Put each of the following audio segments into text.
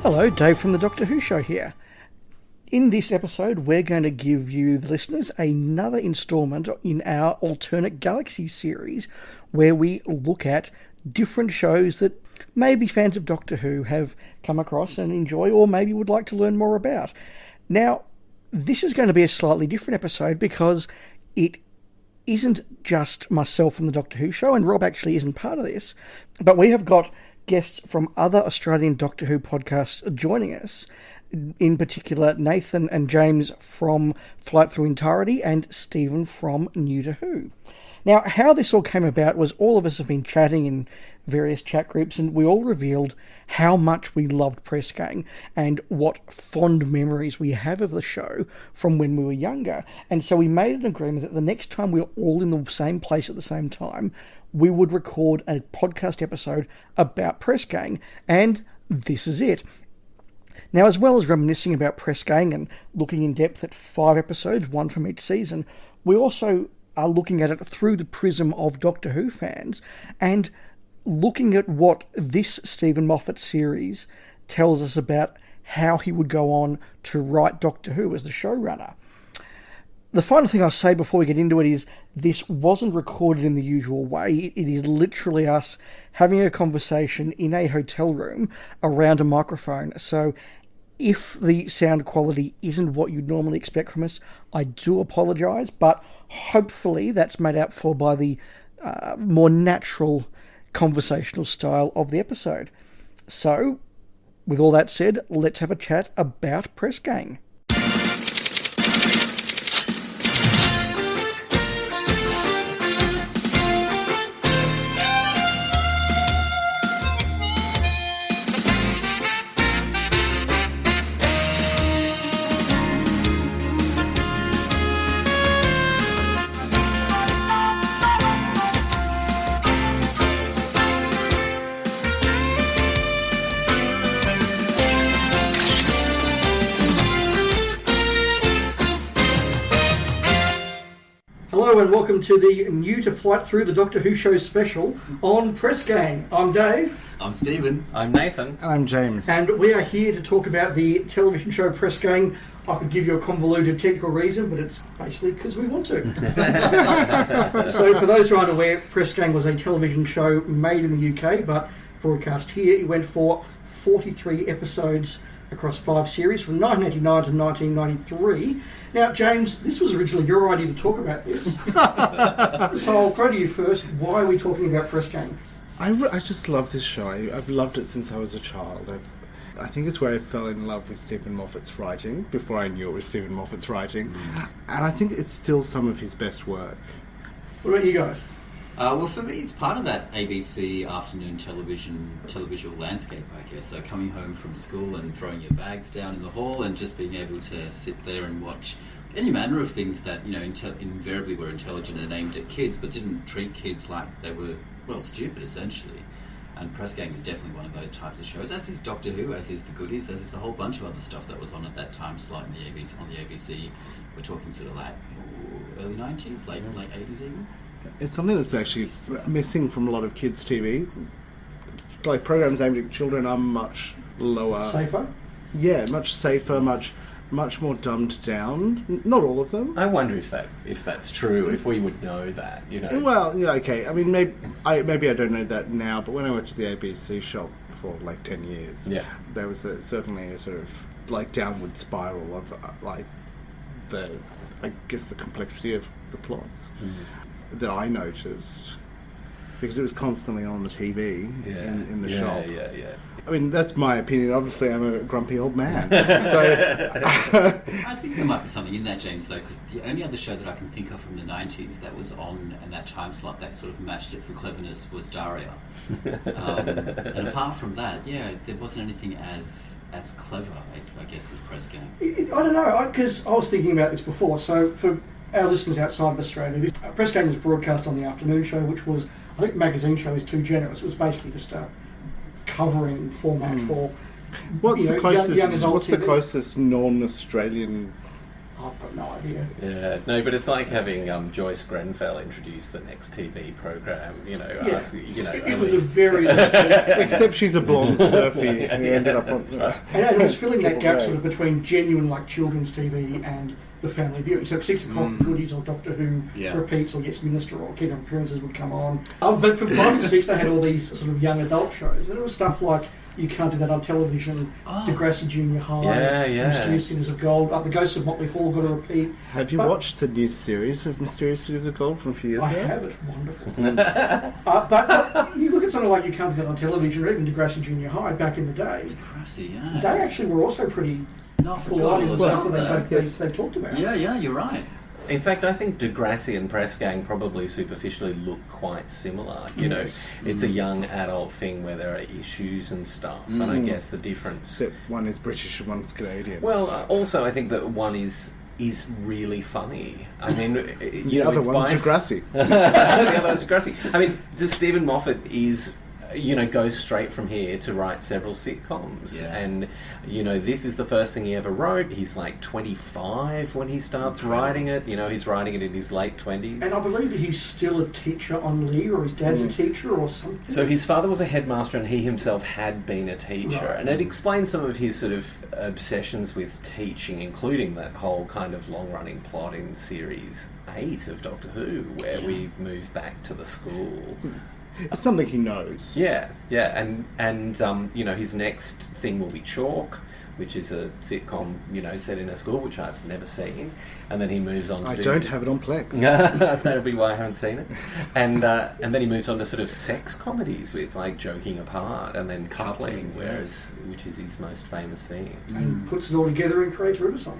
Hello, Dave from the Doctor Who Show here. In this episode, we're going to give you, the listeners, another instalment in our Alternate Galaxies series, where we look at different shows that maybe fans of Doctor Who have come across and enjoy, or maybe would like to learn more about. Now, this is going to be a slightly different episode because it isn't just myself from the Doctor Who Show, and Rob actually isn't part of this, but we have got guests from other Australian Doctor Who podcasts joining us, in particular Nathan and James from Flight Through Entirety and Steven from New to Who. Now, how this all came about was all of us have been chatting in various chat groups, and we all revealed how much we loved Press Gang and what fond memories we have of the show from when we were younger. And so we made an agreement that the next time we were all in the same place at the same time, we would record a podcast episode about Press Gang, and this is it. Now, as well as reminiscing about Press Gang and looking in depth at 5 episodes, one from each season, we also are looking at it through the prism of Doctor Who fans and looking at what this Steven Moffat series tells us about how he would go on to write Doctor Who as the showrunner. The final thing I'll say before we get into it is this wasn't recorded in the usual way. It is literally us having a conversation in a hotel room around a microphone. So if the sound quality isn't what you'd normally expect from us, I do apologise, but hopefully that's made up for by the more natural conversational style of the episode. So, with all that said, let's have a chat about Press Gang. Hello and welcome to the new to Flight Through the Doctor Who Show special on Press Gang. I'm Dave. I'm Steven. I'm Nathan. And I'm James. And we are here to talk about the television show Press Gang. I could give you a convoluted technical reason, but it's basically because we want to. So for those who aren't aware, Press Gang was a television show made in the UK, but broadcast here. It went for 43 episodes across 5 series from 1989 to 1993. Now, James, this was originally your idea to talk about this. So I'll throw to you first. Why are we talking about Press Gang? I just love this show. I've loved it since I was a child. I think it's where I fell in love with Steven Moffat's writing, before I knew it was Steven Moffat's writing. And I think it's still some of his best work. What about you guys? Well, for me, it's part of that ABC afternoon televisual landscape, I guess. So coming home from school and throwing your bags down in the hall and just being able to sit there and watch any manner of things that, you know, invariably were intelligent and aimed at kids, but didn't treat kids like they were, well, stupid, essentially. And Press Gang is definitely one of those types of shows, as is Doctor Who, as is The Goodies, as is a whole bunch of other stuff that was on at that time slot on the ABC. We're talking sort of like early 90s, late 80s even. It's something that's actually missing from a lot of kids' TV. Like, programs aimed at children are much lower. Safer? Yeah, much safer, much more dumbed down. Not all of them. I wonder if that's true, if we would know that, you know. Well, yeah, okay. I mean, maybe I don't know that now, but when I went to the ABC shop for like 10 years, yeah, there was certainly a sort of like downward spiral of like the complexity of the plots that I noticed, because it was constantly on the TV in the shop. Yeah. I mean, that's my opinion. Obviously, I'm a grumpy old man. So I think there might be something in that, James, though, because the only other show that I can think of from the 90s that was on in that time slot that sort of matched it for cleverness was Daria. And apart from that, there wasn't anything as clever, I guess, as Press Gang. I don't know, because I was thinking about this before. So for our listeners outside of Australia, Press Gang was broadcast on the afternoon show, which was, I think magazine show is too generous. It was basically just a covering format for What's the closest young adult What's the TV. closest non-Australian no idea. Yeah, no, but it's like having Joyce Grenfell introduce the next TV program. You know, Yeah. ask, you know, It was a very... Except she's a blonde surfie who ended up on... And it was filling that gap sort of between genuine like children's TV and the family viewing. So at 6 o'clock, Goodies or Doctor Who repeats or Yes Minister or Kingdom Appearances would come on. But from 5 to 6, they had all these sort of young adult shows. And it was stuff like You Can't Do That on Television, Degrassi Junior High, Mysterious Cities of Gold, The Ghosts of Motley Hall got a repeat. Have you watched the new series of Mysterious Cities of Gold from a few years ago? I have, it's wonderful. But you look at something like You Can't Do That on Television or even Degrassi Junior High back in the day. Degrassi, yeah. They actually were also pretty full on in the stuff that they talked about. Yeah, you're right. In fact, I think Degrassi and Press Gang probably superficially look quite similar. You know, it's a young adult thing where there are issues and stuff, and I guess the difference... Except one is British and one's Canadian. Well, also I think that one is really funny. I mean, the other one's Degrassi. The other one's Degrassi. I mean, Steven Moffat is... goes straight from here to write several sitcoms. Yeah. And, this is the first thing he ever wrote. He's like 25 when he starts writing it. He's writing it in his late 20s. And I believe he's still a teacher on Lee, or his dad's a teacher or something. So his father was a headmaster and he himself had been a teacher. Right. And it explains some of his sort of obsessions with teaching, including that whole kind of long-running plot in Series 8 of Doctor Who, where we move back to the school. It's something he knows. Yeah, and his next thing will be Chalk, which is a sitcom, set in a school, which I've never seen, and then he moves on to... I don't have it on Plex. That'll be why I haven't seen it. And then he moves on to sort of sex comedies with, like, Joking Apart, and then Coupling, which is his most famous thing. And puts it all together and creates Riversong.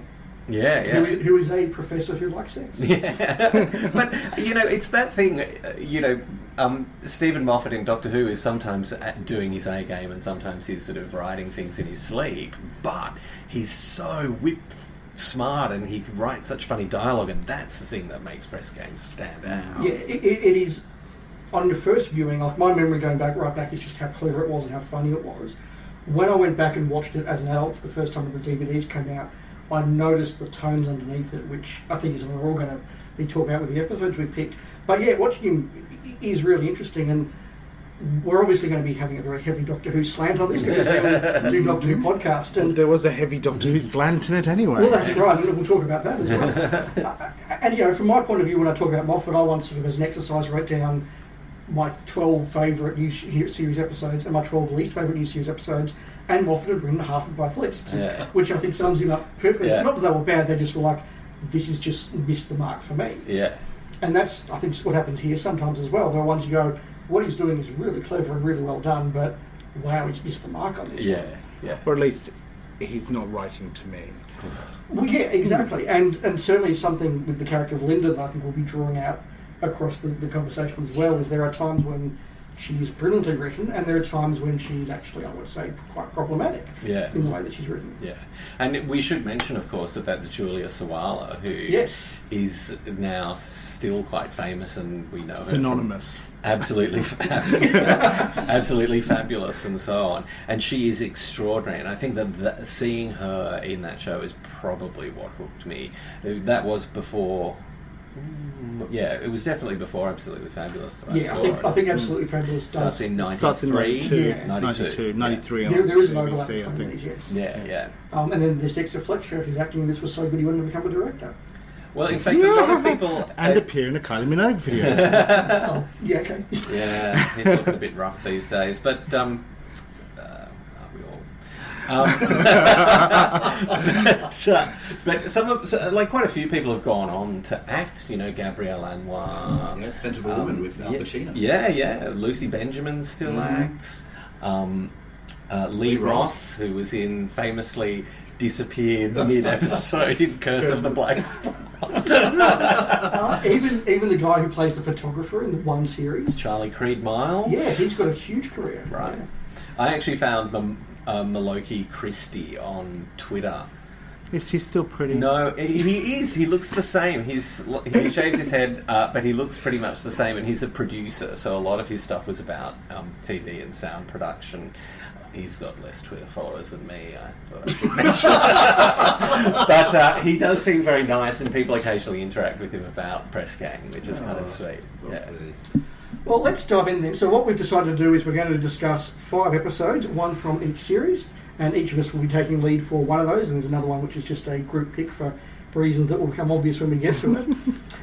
Yeah. Who is a professor who likes sex. Yeah. But, it's that thing, Steven Moffat in Doctor Who is sometimes doing his A game and sometimes he's sort of writing things in his sleep, but he's so smart and he writes such funny dialogue, and that's the thing that makes Press Gang stand out. Yeah, it is. On the first viewing, like my memory going right back is just how clever it was and how funny it was. When I went back and watched it as an adult for the first time when the DVDs came out, I noticed the tones underneath it, which I think is something we're all going to be talking about with the episodes we've picked. But yeah, watching him is really interesting, and we're obviously going to be having a very heavy Doctor Who slant on this because we do Doctor Who podcast. And there was a heavy Doctor Who slant in it anyway. Well, that's right, and we'll talk about that as well. And from my point of view, when I talk about Moffat, I once sort of as an exercise wrote down my 12 favourite new series episodes and my 12 least favourite new series episodes, and Moffat had written half of both lists, which I think sums him up perfectly. Not that they were bad, they just were like, this has just missed the mark for me. Yeah. And that's, I think, what happens here sometimes as well. There are ones you go, what he's doing is really clever and really well done, but wow, he's missed the mark on this one. Yeah. Or at least he's not writing to me. Well, yeah, exactly. And certainly something with the character of Linda that I think we'll be drawing out across the conversation as well is there are times when she's brilliantly written, and there are times when she's actually, I would say, quite problematic in the way that she's written. Yeah, and we should mention, of course, that that's Julia Sawala, who is now still quite famous, and we know synonymous. Absolutely fabulous, and so on. And she is extraordinary, and I think that seeing her in that show is probably what hooked me. That was before... Yeah, it was definitely before Absolutely Fabulous that I saw I think Absolutely Fabulous starts in 92. 93 on there is an overlap BBC, I between think. these, Yeah. And then there's Dexter Fletcher, who's acting in this was so good he wanted to become a director. Well, in fact, a lot of people... And appear in a Kylie Minogue video. Yeah, okay. Yeah, he's looking a bit rough these days, but... aren't we all? But some of, quite a few people have gone on to act. Gabrielle Anwar, Scent of a Woman with Al Pacino. Yeah. Lucy Benjamin still acts. Lee Ross, who was famously disappeared mid-episode in Curse of the Black Spot. Even the guy who plays the photographer in the one series, Charlie Creed Miles. Yeah, he's got a huge career. Right. Yeah. I actually found Maloki Christie on Twitter. Is he still pretty? No, he is. He looks the same. He shaves his head, but he looks pretty much the same. And he's a producer, so a lot of his stuff was about TV and sound production. He's got less Twitter followers than me, I thought I should mention. But he does seem very nice, and people occasionally interact with him about Press Gang, which is kind of sweet. Yeah. Well, let's dive in then. So what we've decided to do is we're going to discuss 5 episodes, one from each series, and each of us will be taking lead for one of those, and there's another one which is just a group pick for reasons that will become obvious when we get to it.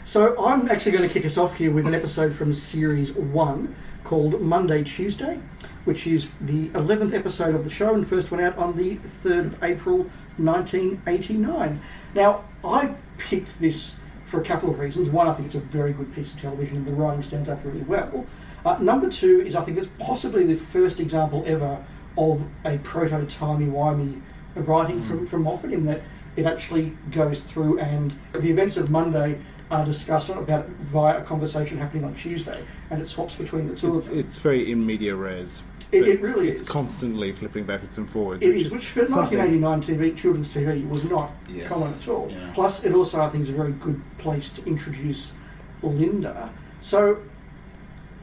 So I'm actually going to kick us off here with an episode from Series 1 called Monday, Tuesday, which is the 11th episode of the show and first went out on the 3rd of April 1989. Now, I picked this for a couple of reasons. One, I think it's a very good piece of television and the writing stands up really well. Number 2 is I think it's possibly the first example ever of a proto-timey-wimey writing from Moffat, in that it actually goes through and the events of Monday are discussed about via a conversation happening on Tuesday, and it swaps between the two of them. It's very in media res. It really is. It's constantly flipping backwards and forwards. It is, which for 1989 children's TV was not common at all. Yeah. Plus, it also, I think, is a very good place to introduce Linda. So,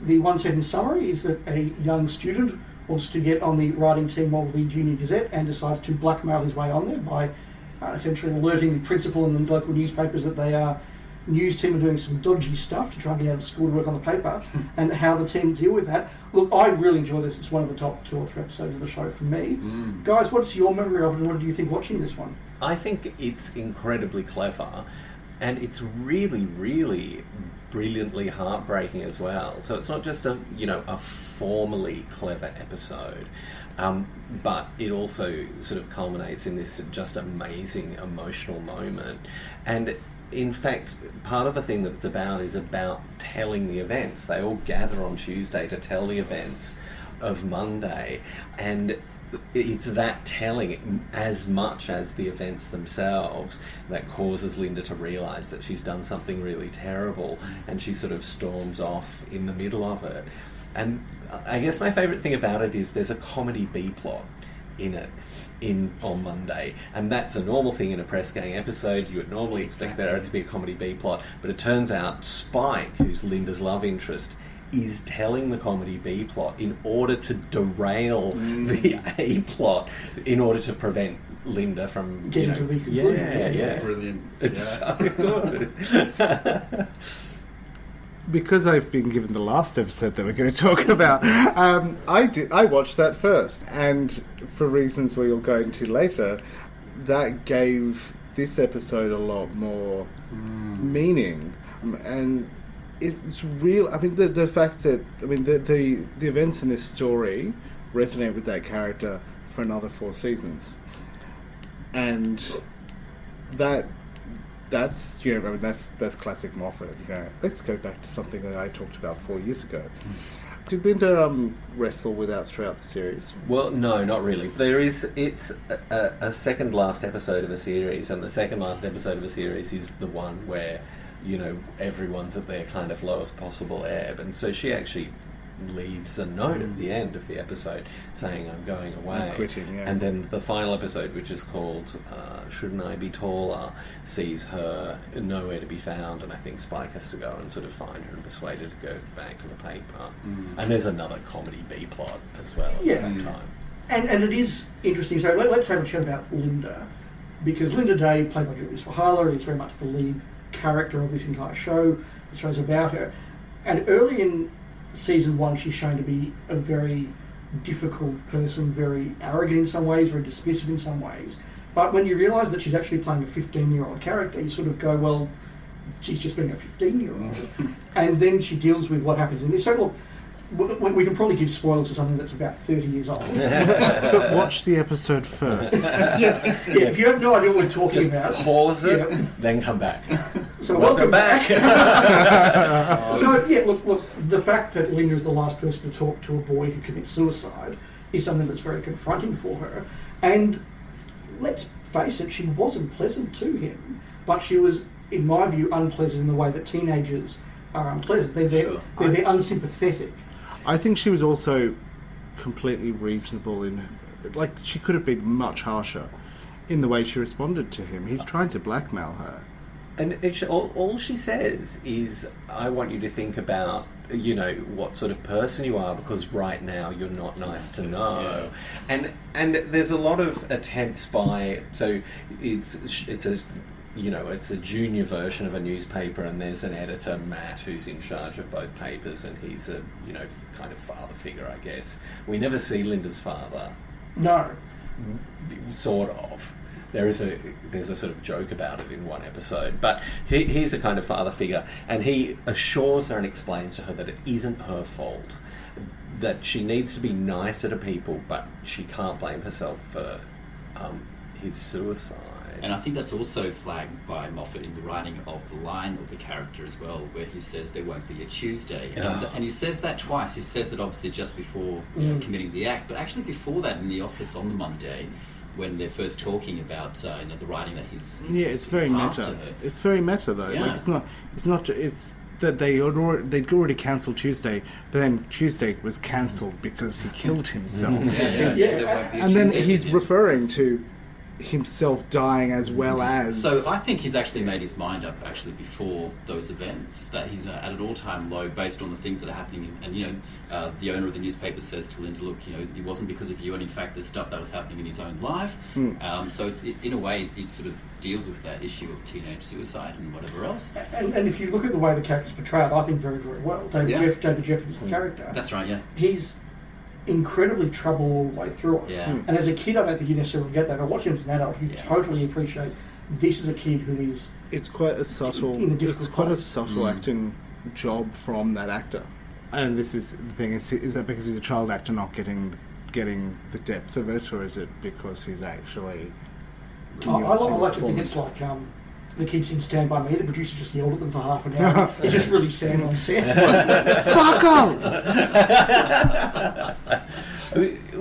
the one-sentence summary is that a young student wants to get on the writing team of the Junior Gazette and decides to blackmail his way on there by essentially alerting the principal and the local newspapers that they are news team are doing some dodgy stuff to try and get out of school to work on the paper, and how the team deal with that. Look, I really enjoy this. It's one of the top 2 or 3 episodes of the show for me. Guys, what's your memory of it, and what do you think watching this one? I think it's incredibly clever, and it's really, really brilliantly heartbreaking as well. So it's not just a formally clever episode, but it also sort of culminates in this just amazing emotional moment. And in fact, part of the thing that it's about is about telling the events. They all gather on Tuesday to tell the events of Monday, and it's that telling as much as the events themselves that causes Linda to realise that she's done something really terrible, and she sort of storms off in the middle of it. And I guess my favourite thing about it is there's a comedy B-plot in it on Monday, and that's a normal thing in a Press Gang episode. You would normally expect there to be a comedy B-plot, but it turns out Spike, who's Linda's love interest, is telling the comedy B-plot in order to derail the A-plot, in order to prevent Linda from getting to the conclusion. Yeah. Brilliant. It's so good. Because I've been given the last episode that we're going to talk about, I watched that first, and for reasons we'll go into later, that gave this episode a lot more meaning, and it's real. I mean, the fact that the events in this story resonate with that character for another 4 seasons, and that's that's classic Moffat. Let's go back to something that I talked about 4 years ago. Did Linda wrestle with that throughout the series? Well, no, not really. It's a second last episode of a series, and the second last episode of a series is the one where everyone's at their kind of lowest possible ebb, and so she actually leaves a note at the end of the episode saying, "I'm going away." I'm quitting, yeah. And then the final episode, which is called Shouldn't I Be Taller, sees her nowhere to be found, and I think Spike has to go and sort of find her and persuade her to go back to the paper. And there's another comedy B-plot as well at the same time. And it is interesting. So let's have a chat about Linda, because Linda Day, played by Julie Swahala, is very much the lead character of this entire show. The show's about her. And early in Season 1, she's shown to be a very difficult person, very arrogant in some ways, very dismissive in some ways. But when you realise that she's actually playing a 15-year-old character, you sort of go, well, she's just being a 15-year-old. And then she deals with what happens in this. So look, we can probably give spoilers for something that's about 30 years old. But watch the episode first. If you have no idea what we're talking about, Pause it, then come back. So welcome back. So look, the fact that Linda is the last person to talk to a boy who commits suicide is something that's very confronting for her. And let's face it, she wasn't pleasant to him, but she was, in my view, unpleasant in the way that teenagers are unpleasant. They're unsympathetic. I think she was also completely reasonable she could have been much harsher in the way she responded to him. He's trying to blackmail her. And all she says is, I want you to think about what sort of person you are, because right now you're not nice to know. And there's a lot of attempts by, so it's a junior version of a newspaper, and there's an editor, Matt, who's in charge of both papers, and he's a kind of father figure, I guess. We never see Linda's father. No. Sort of. There's a sort of joke about it in one episode, but he's a kind of father figure, and he assures her and explains to her that it isn't her fault, that she needs to be nicer to people, but she can't blame herself for his suicide. And I think that's also flagged by Moffat in the writing of the line of the character as well, where he says there won't be a Tuesday. And he says that twice. He says it obviously just before committing the act, but actually before that in the office on the Monday, when they're first talking about the writing that he's it's very meta. It's very meta though. Yeah. Like it's that they'd already cancelled Tuesday, but then Tuesday was cancelled because he killed himself. And then he's referring to himself dying as well as... So I think he's actually made his mind up actually before those events, that he's at an all-time low based on the things that are happening. And the owner of the newspaper says to Linda, look, it wasn't because of you, and in fact there's stuff that was happening in his own life. So it's, in a way it sort of deals with that issue of teenage suicide and whatever else. And if you look at the way the character's portrayed, I think very, very well. David Jeffries, the character. That's right, yeah. He's incredibly troubled all the way through it. Yeah. And as a kid, I don't think you necessarily get that. But watching him as an adult, you totally appreciate this is a kid who is... It's quite a subtle... It's quite a subtle acting job from that actor. And this is the thing: is that because he's a child actor not getting the depth of it, or is it because he's actually? I like to think it's like the kids in Stand By Me. The producer just yelled at them for half an hour. It's just really sad on set. Sparkle!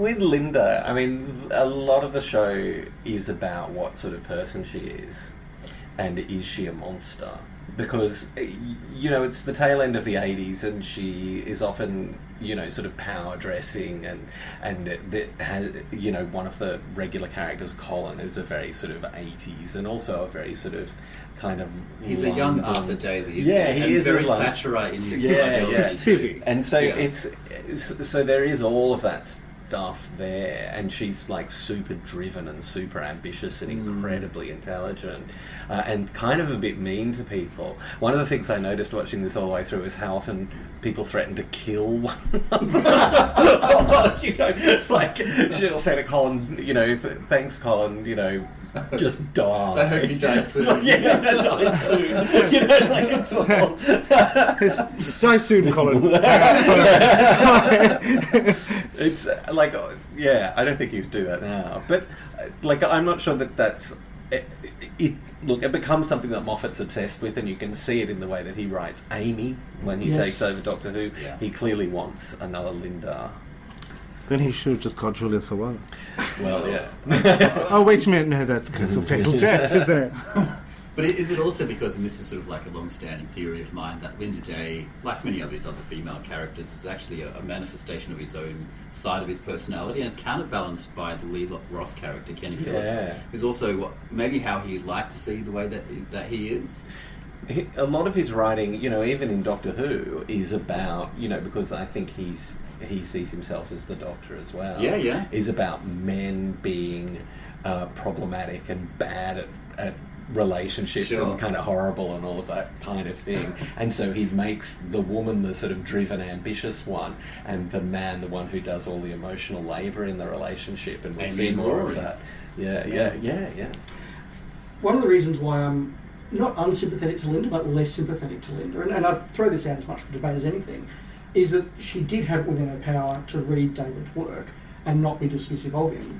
With Linda, I mean, a lot of the show is about what sort of person she is, and is she a monster? Because, it's the tail end of the 80s, and she is often, sort of power dressing, and one of the regular characters, Colin, is a very sort of 80s, and also a very sort of kind of... He's a young Arthur Daly, he is very Thatcherite in his spivvy. And so so there is all of that stuff there, and she's like super driven and super ambitious and incredibly intelligent, and kind of a bit mean to people. One of the things I noticed watching this all the way through is how often people threaten to kill one another. Like she'll say to Colin, thanks Colin, just die. I hope you die soon. Die soon. Like it's all... Die soon, Colin. It's like, I don't think you'd do that now. But, I'm not sure that's... Look, it becomes something that Moffat's obsessed with, and you can see it in the way that he writes Amy when he takes over Doctor Who. Yeah. He clearly wants another Linda. Then he should have just got Julia Sawala. Well, yeah. Oh, wait a minute. No, that's because of Fatal Death, isn't it? But is it also because, and this is sort of like a long-standing theory of mine, that Linda Day, like many of his other female characters, is actually a manifestation of his own side of his personality, and it's counterbalanced by the Lee Ross character, Kenny Phillips, who's also maybe how he'd like to see the way that he is. A lot of his writing, even in Doctor Who, is about, because I think he sees himself as the Doctor as well. Yeah. Is about men being problematic and bad at relationships and kind of horrible and all of that kind of thing. And so he makes the woman the sort of driven, ambitious one, and the man the one who does all the emotional labour in the relationship. And we'll see more of that. Yeah. One of the reasons why I'm not unsympathetic to Linda, but less sympathetic to Linda, and I throw this out as much for debate as anything, is that she did have within her power to read David's work and not be dismissive of him.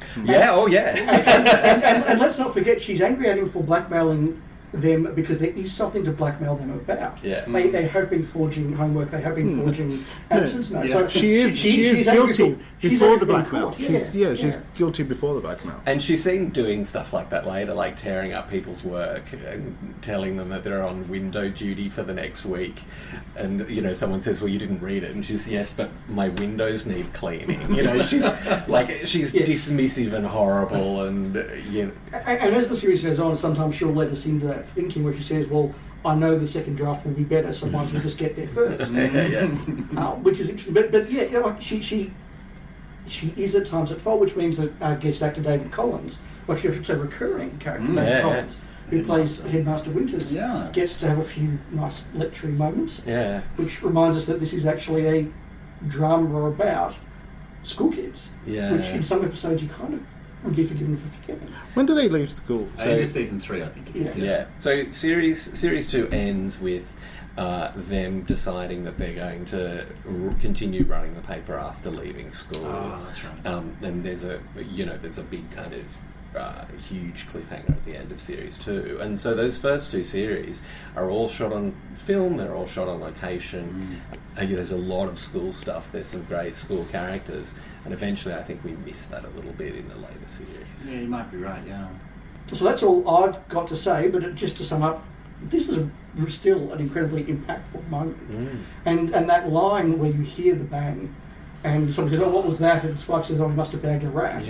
And let's not forget, she's angry at him for blackmailing them because there is something to blackmail them about. Yeah. They have been forging homework, they have been forging absence notes. So she is guilty before the blackmail. She's guilty before the blackmail. And she's seen doing stuff like that later, like tearing up people's work and telling them that they're on window duty for the next week. And, someone says, well, you didn't read it. And she's, yes, but my windows need cleaning. She's dismissive and horrible. And as the series goes on, sometimes she'll let us into that thinking where she says, well, I know the second draft will be better, so might as well just get there first. Yeah. Which is interesting. But yeah, like she is at times at fault, which means that guest actor David Collins, well, I should say recurring character David Collins, who plays Headmaster Winters, gets to have a few nice lecturing moments. Yeah. Which reminds us that this is actually a drama about school kids. Yeah. Which in some episodes you kind of would be forgiven for forgetting. When do they leave school? So into season 3, I think it is. Yeah. So series 2 ends with them deciding that they're going to continue running the paper after leaving school. Oh, that's right. And there's a big kind of huge cliffhanger at the end of series 2, and so those first 2 series are all shot on film. They're all shot on location. There's a lot of school stuff. There's some great school characters, and eventually I think we missed that a little bit in the later series. Yeah, you might be right. Yeah. So that's all I've got to say. But just to sum up, this is still an incredibly impactful moment. And that line where you hear the bang, and somebody says, "Oh, what was that?" and Spike says, "Oh, he must have bagged a rat."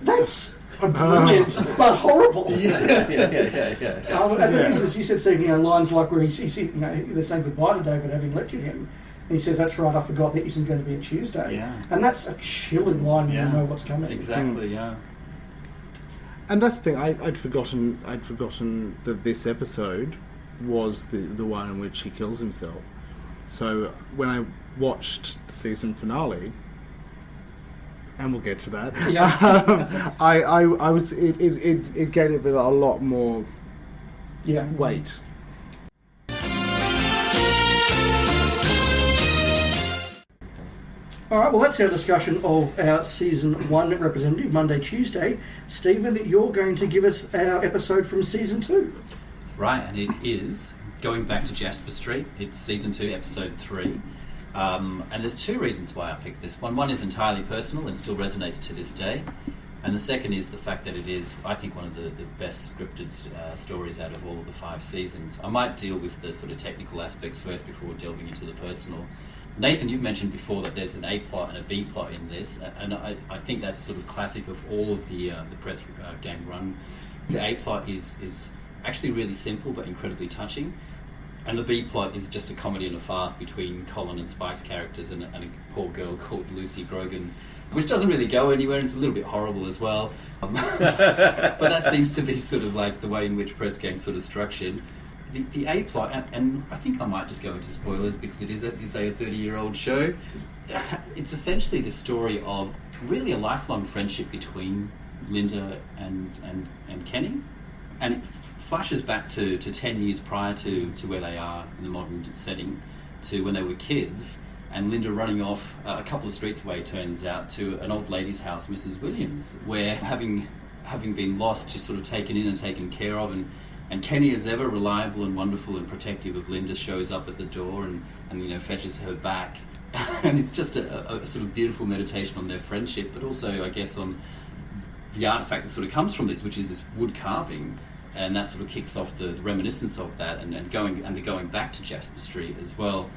That's brilliant, but horrible. Yeah. And as you said, Steve, lines like where he's they're saying goodbye to David having lectured him, and he says, "That's right, I forgot that isn't going to be a Tuesday." Yeah. And that's a chilling line when you know what's coming. Exactly. Yeah. And that's the thing. I'd forgotten that this episode was the one in which he kills himself. So when I watched the season finale, and we'll get to that. Yeah. I was it gave it a lot more weight. All right, well, that's our discussion of our Season 1 representative, Monday, Tuesday. Stephen, you're going to give us our episode from Season 2. Right, and it is Going Back to Jasper Street. It's Season 2, Episode 3. And there's 2 reasons why I picked this one. One is entirely personal and still resonates to this day. And the second is the fact that it is, I think, one of the best scripted stories out of all of the 5 seasons. I might deal with the sort of technical aspects first before delving into the personal. Nathan, you've mentioned before that there's an A plot and a B plot in this, and I think that's sort of classic of all of the press gang run. The A plot is actually really simple but incredibly touching, and the B plot is just a comedy and a farce between Colin and Spike's characters and a poor girl called Lucy Grogan, which doesn't really go anywhere, and it's a little bit horrible as well. But that seems to be sort of like the way in which press gang's sort of structured. The A plot, and I think I might just go into spoilers because it is, as you say, a 30-year-old show. It's essentially the story of really a lifelong friendship between Linda and Kenny, and it flashes back to 10 years prior to where they are in the modern setting, to when they were kids, and Linda running off a couple of streets away, turns out, to an old lady's house, Mrs. Williams, where having been lost, she's sort of taken in and taken care of, and Kenny, as ever, reliable and wonderful and protective of Linda, shows up at the door and fetches her back. And it's just a sort of beautiful meditation on their friendship, but also, I guess, on the artifact that sort of comes from this, which is this wood carving, and that sort of kicks off the reminiscence of that, and the going back to Jasper Street as well.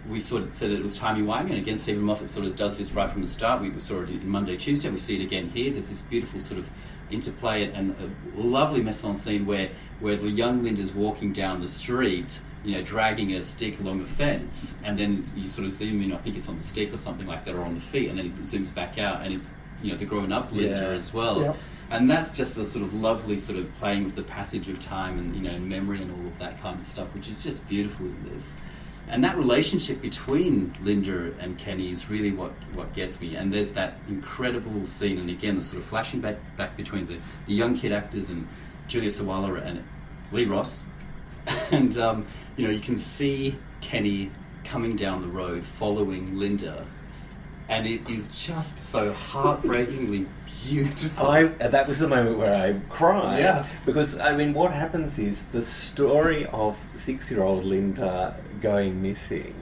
We sort of said that it was timey-wimey, and again, Steven Moffat sort of does this right from the start. We saw it in Monday, Tuesday, we see it again here. There's this beautiful sort of interplay and a lovely mise-en-scene where the young Linda's walking down the street, dragging a stick along a fence, and then you sort of zoom in, I think it's on the stick or something like that, or on the feet, and then it zooms back out, and it's the grown-up Linda as well. Yeah. And that's just a sort of lovely sort of playing with the passage of time and memory and all of that kind of stuff, which is just beautiful in this. And that relationship between Linda and Kenny is really what gets me. And there's that incredible scene, and again, the sort of flashing back between the young kid actors and Julia Sawalha and Lee Ross. And, you can see Kenny coming down the road following Linda. And it is just so heartbreakingly beautiful. That was the moment where I cried. Yeah. Because, what happens is the story of 6-year-old Linda going missing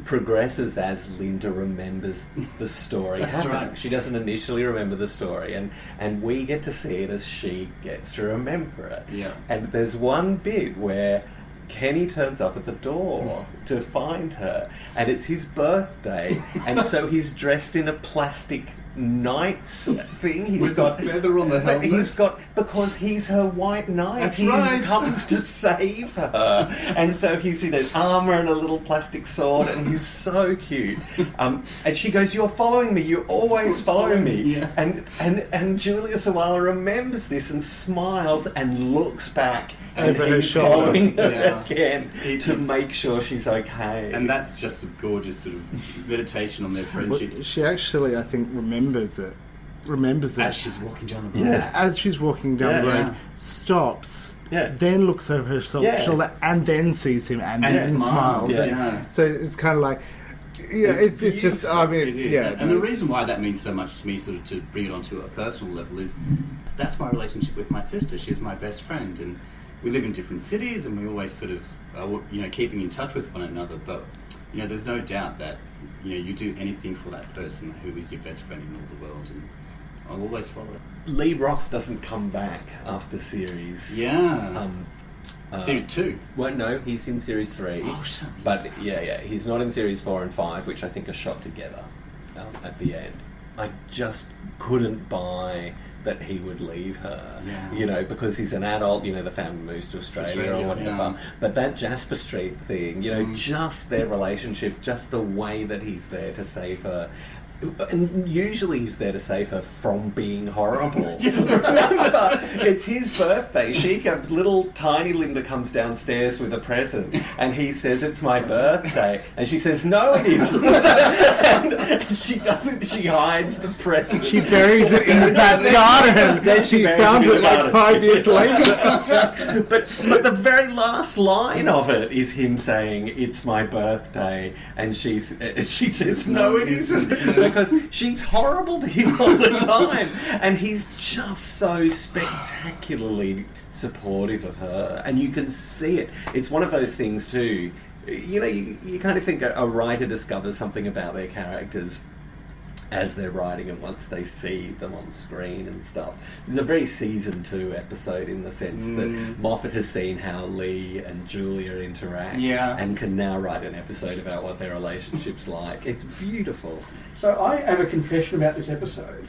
progresses as Linda remembers the story. That's happening. right. She doesn't initially remember the story, and we get to see it as she gets to remember it. Yeah. And there's one bit where Kenny turns up at the door to find her, and it's his birthday, and so he's dressed in a plastic knight's thing. He's With got the feather on the but helmet. because he's her white knight. That's he right. comes to save her, and so he's in an armour and a little plastic sword, and he's so cute. And she goes, "You're following me. You always follow me." Yeah. And Julia Sawalha remembers this and smiles and looks back. And Over her he's shoulder. following her Yeah. again It to is- make sure she's okay. And that's just a gorgeous sort of meditation on their friendship. Well, she actually, I think, remembers it. As she's walking down the road. Yeah. As she's walking down the road, Yeah. stops, Yeah. then looks over her Yeah. shoulder, and then sees him, and And then smiles. smiles. Yeah. So it's kind of like, yeah, it's just, beautiful. I mean, It it's, is. yeah. And the reason why that means so much to me, sort of to bring it onto a personal level, is that's my relationship with my sister. She's my best friend, and we live in different cities, and we always sort of, keeping in touch with one another. But there's no doubt that you do anything for that person who is your best friend in all the world, and I'll always follow. Lee Ross doesn't come back after series. Yeah. Series 2. Well, no, he's in series 3. Oh, shit. But he's not in series 4 and 5, which I think are shot together at the end. I just couldn't buy that he would leave her, Yeah. because he's an adult, the family moves to Australia or whatever. Yeah. But that Jasper Street thing, just their relationship, just the way that he's there to save her. And usually he's there to save her from being horrible. Remember, it's his birthday. Little tiny Linda comes downstairs with a present, and he says, "It's my birthday," and she says, "No, it isn't." And she doesn't. She hides the present. She buries it in the back garden. Then She buries found in it the like garden. 5 years later. That's right. But the very last line of it is him saying, "It's my birthday," and she says, "No, it isn't," because she's horrible to him all the time, and he's just so spectacularly supportive of her, and you can see it. It's one of those things too. You kind of think a writer discovers something about their characters as they're writing and once they see them on screen and stuff. There's a very season 2 episode in the sense that Moffat has seen how Lee and Julia interact and can now write an episode about what their relationship's like. It's beautiful. So I have a confession about this episode.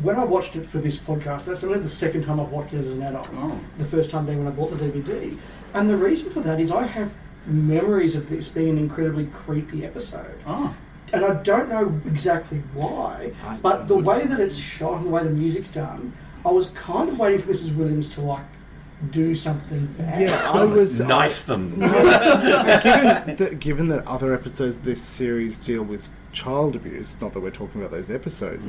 When I watched it for this podcast, that's only the second time I've watched it as an adult. Oh. The first time being when I bought the DVD. And the reason for that is I have memories of this being an incredibly creepy episode. Oh. And I don't know exactly why, but the way that it's shot and the way the music's done, I was kind of waiting for Mrs. Williams to do something bad. Yeah, I was... Knife them. Given that other episodes of this series deal with child abuse, not that we're talking about those episodes,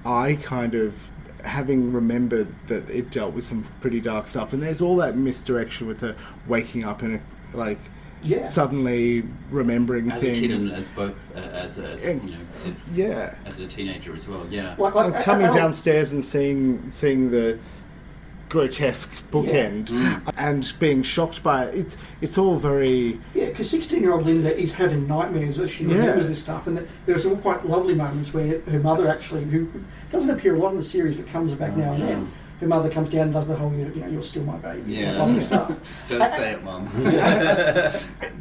I kind of, having remembered that it dealt with some pretty dark stuff, and there's all that misdirection with her waking up and suddenly remembering As things. a kid and as both as a teenager as well. Yeah. And coming downstairs and seeing the grotesque bookend and being shocked by it. It's all very... Yeah, because 16-year-old Linda is having nightmares as she remembers this stuff, and there are some quite lovely moments where her mother actually, who doesn't appear a lot in the series but comes back now and then, her mother comes down and does the whole, you're still my baby, lovely stuff. Don't say it, Mum.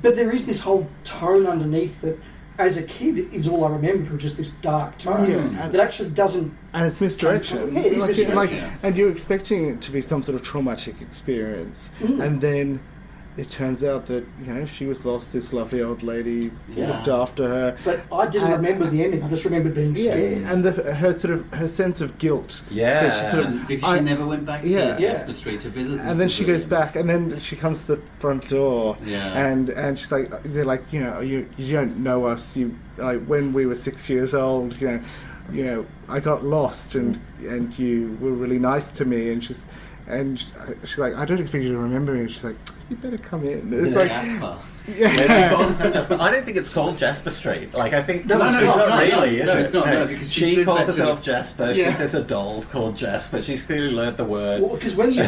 But there is this whole tone underneath that, as a kid, is all I remembered, which is this dark tone that actually doesn't... And it's misdirection. Yeah, it is misdirection. And you're expecting it to be some sort of traumatic experience, and then it turns out that she was lost. This lovely old lady looked after her. But I didn't remember the ending. I just remembered being scared. And her sense of guilt. Yeah, because she never went back to Jasper Street to visit. And then she goes back, and then she comes to the front door. Yeah. And she's like, they're like, you don't know us. You when we were 6 years old. I got lost, and you were really nice to me. And she's like, I don't expect you to remember me. And she's like, you better come in. It's like Jasper. She calls herself Jasper. I don't think it's called Jasper Street. I think No, it's not really. Is it? It's not. No, because she says calls that herself Jasper. She says a doll's called Jasper. She's clearly learnt the word. Well, because when the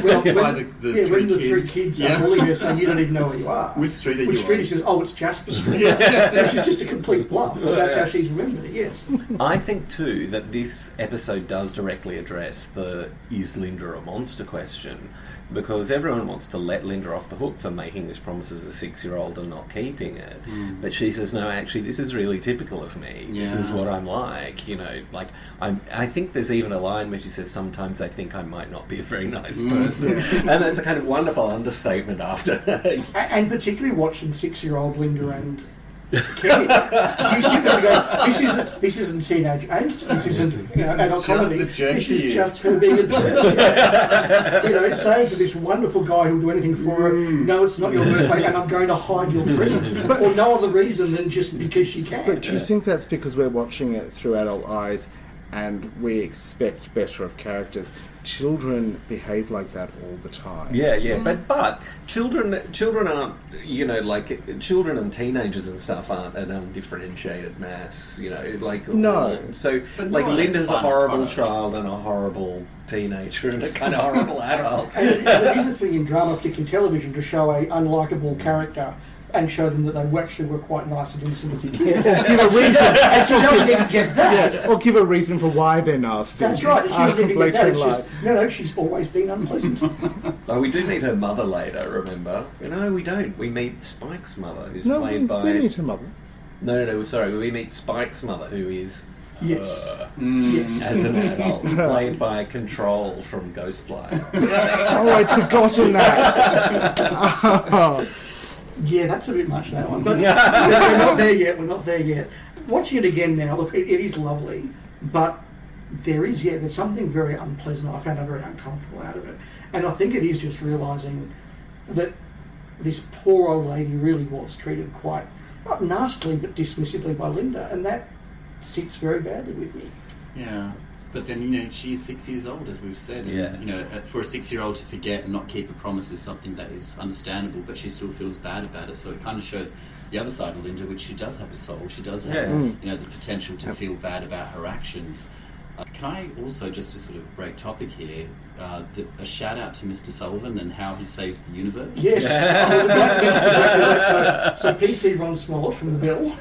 three kids are bullying her saying, you don't even know where you are. Which street are you Which street? on? She says, oh, it's Jasper Street. Which is just a complete bluff. But that's how she's remembered it, yes. I think too that this episode does directly address the "is Linda a monster?" question, because everyone wants to let Linda off the hook book for making this promise as a 6-year-old and not keeping it. But she says, no, actually, this is really typical of me. This is what I'm like, like, I think there's even a line where she says, sometimes I think I might not be a very nice person. And that's a kind of wonderful understatement after. And particularly watching 6-year-old Linda and Kenny, you sit there and go, this isn't teenage angst, this isn't adult comedy, this is just her being a jerk. Saying to this wonderful guy who'll do anything for her, no, it's not your birthday and I'm going to hide your present, for no other reason than just because she can. But do you think that's because we're watching it through adult eyes and we expect better of characters? Children behave like that all the time. But children aren't, children and teenagers and stuff aren't an undifferentiated mass, No. So, but Linda's a horrible child and a horrible teenager and a kind of horrible adult. And it is a thing in drama, particularly television, to show a unlikable character and show them that they actually were quite nice and innocent as a kid. Or give a reason. And she doesn't even get that. Yeah, or give a reason for why they're nasty. That's right. She doesn't even get that. It's just, she's always been unpleasant. Oh, we do meet her mother later, remember? No, we don't. We meet Spike's mother, who's No, played by... we meet her mother. No, sorry. We meet Spike's mother, who is... Yes. Yes. As an adult, played by Control from Ghostlight. Oh, I'd forgotten that. Yeah, that's a bit much, that one. But we're not there yet. Watching it again now, look, it is lovely, but there's something very unpleasant. I found very uncomfortable out of it. And I think it is just realising that this poor old lady really was treated quite, not nastily, but dismissively by Linda, and that sits very badly with me. Yeah. But then, she's 6 years old, as we've said. And, for a 6-year-old to forget and not keep a promise is something that is understandable, but she still feels bad about it. So it kind of shows the other side of Linda, which she does have a soul. She does have, the potential to feel bad about her actions. Can I also, just to sort of break topic here, a shout out to Mr. Sullivan and how he saves the universe? Yes, I was about to mention exactly that. So PC Ron Smollett from The Bill,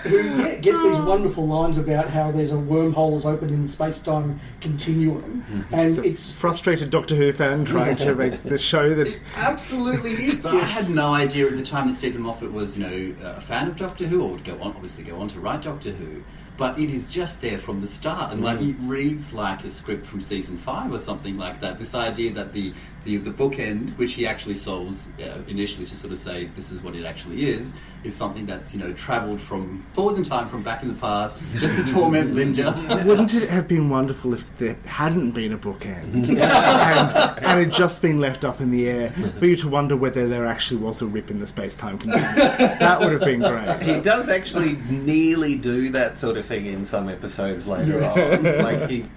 who gets these wonderful lines about how there's a wormhole is opened in the space-time continuum, and it's frustrated Doctor Who fan trying to make the show that... It absolutely is, but I had no idea at the time that Steven Moffat was, a fan of Doctor Who, or would go on to write Doctor Who. But it is just there from the start, and it reads like a script from season 5 or something like that. This idea that the bookend, which he actually solves initially to sort of say this is what it actually is something that's travelled from forward in time from back in the past just to torment Linda. Wouldn't it have been wonderful if there hadn't been a bookend and had just been left up in the air for you to wonder whether there actually was a rip in the space-time continuum? That would have been great. He does actually nearly do that sort of thing in some episodes later on.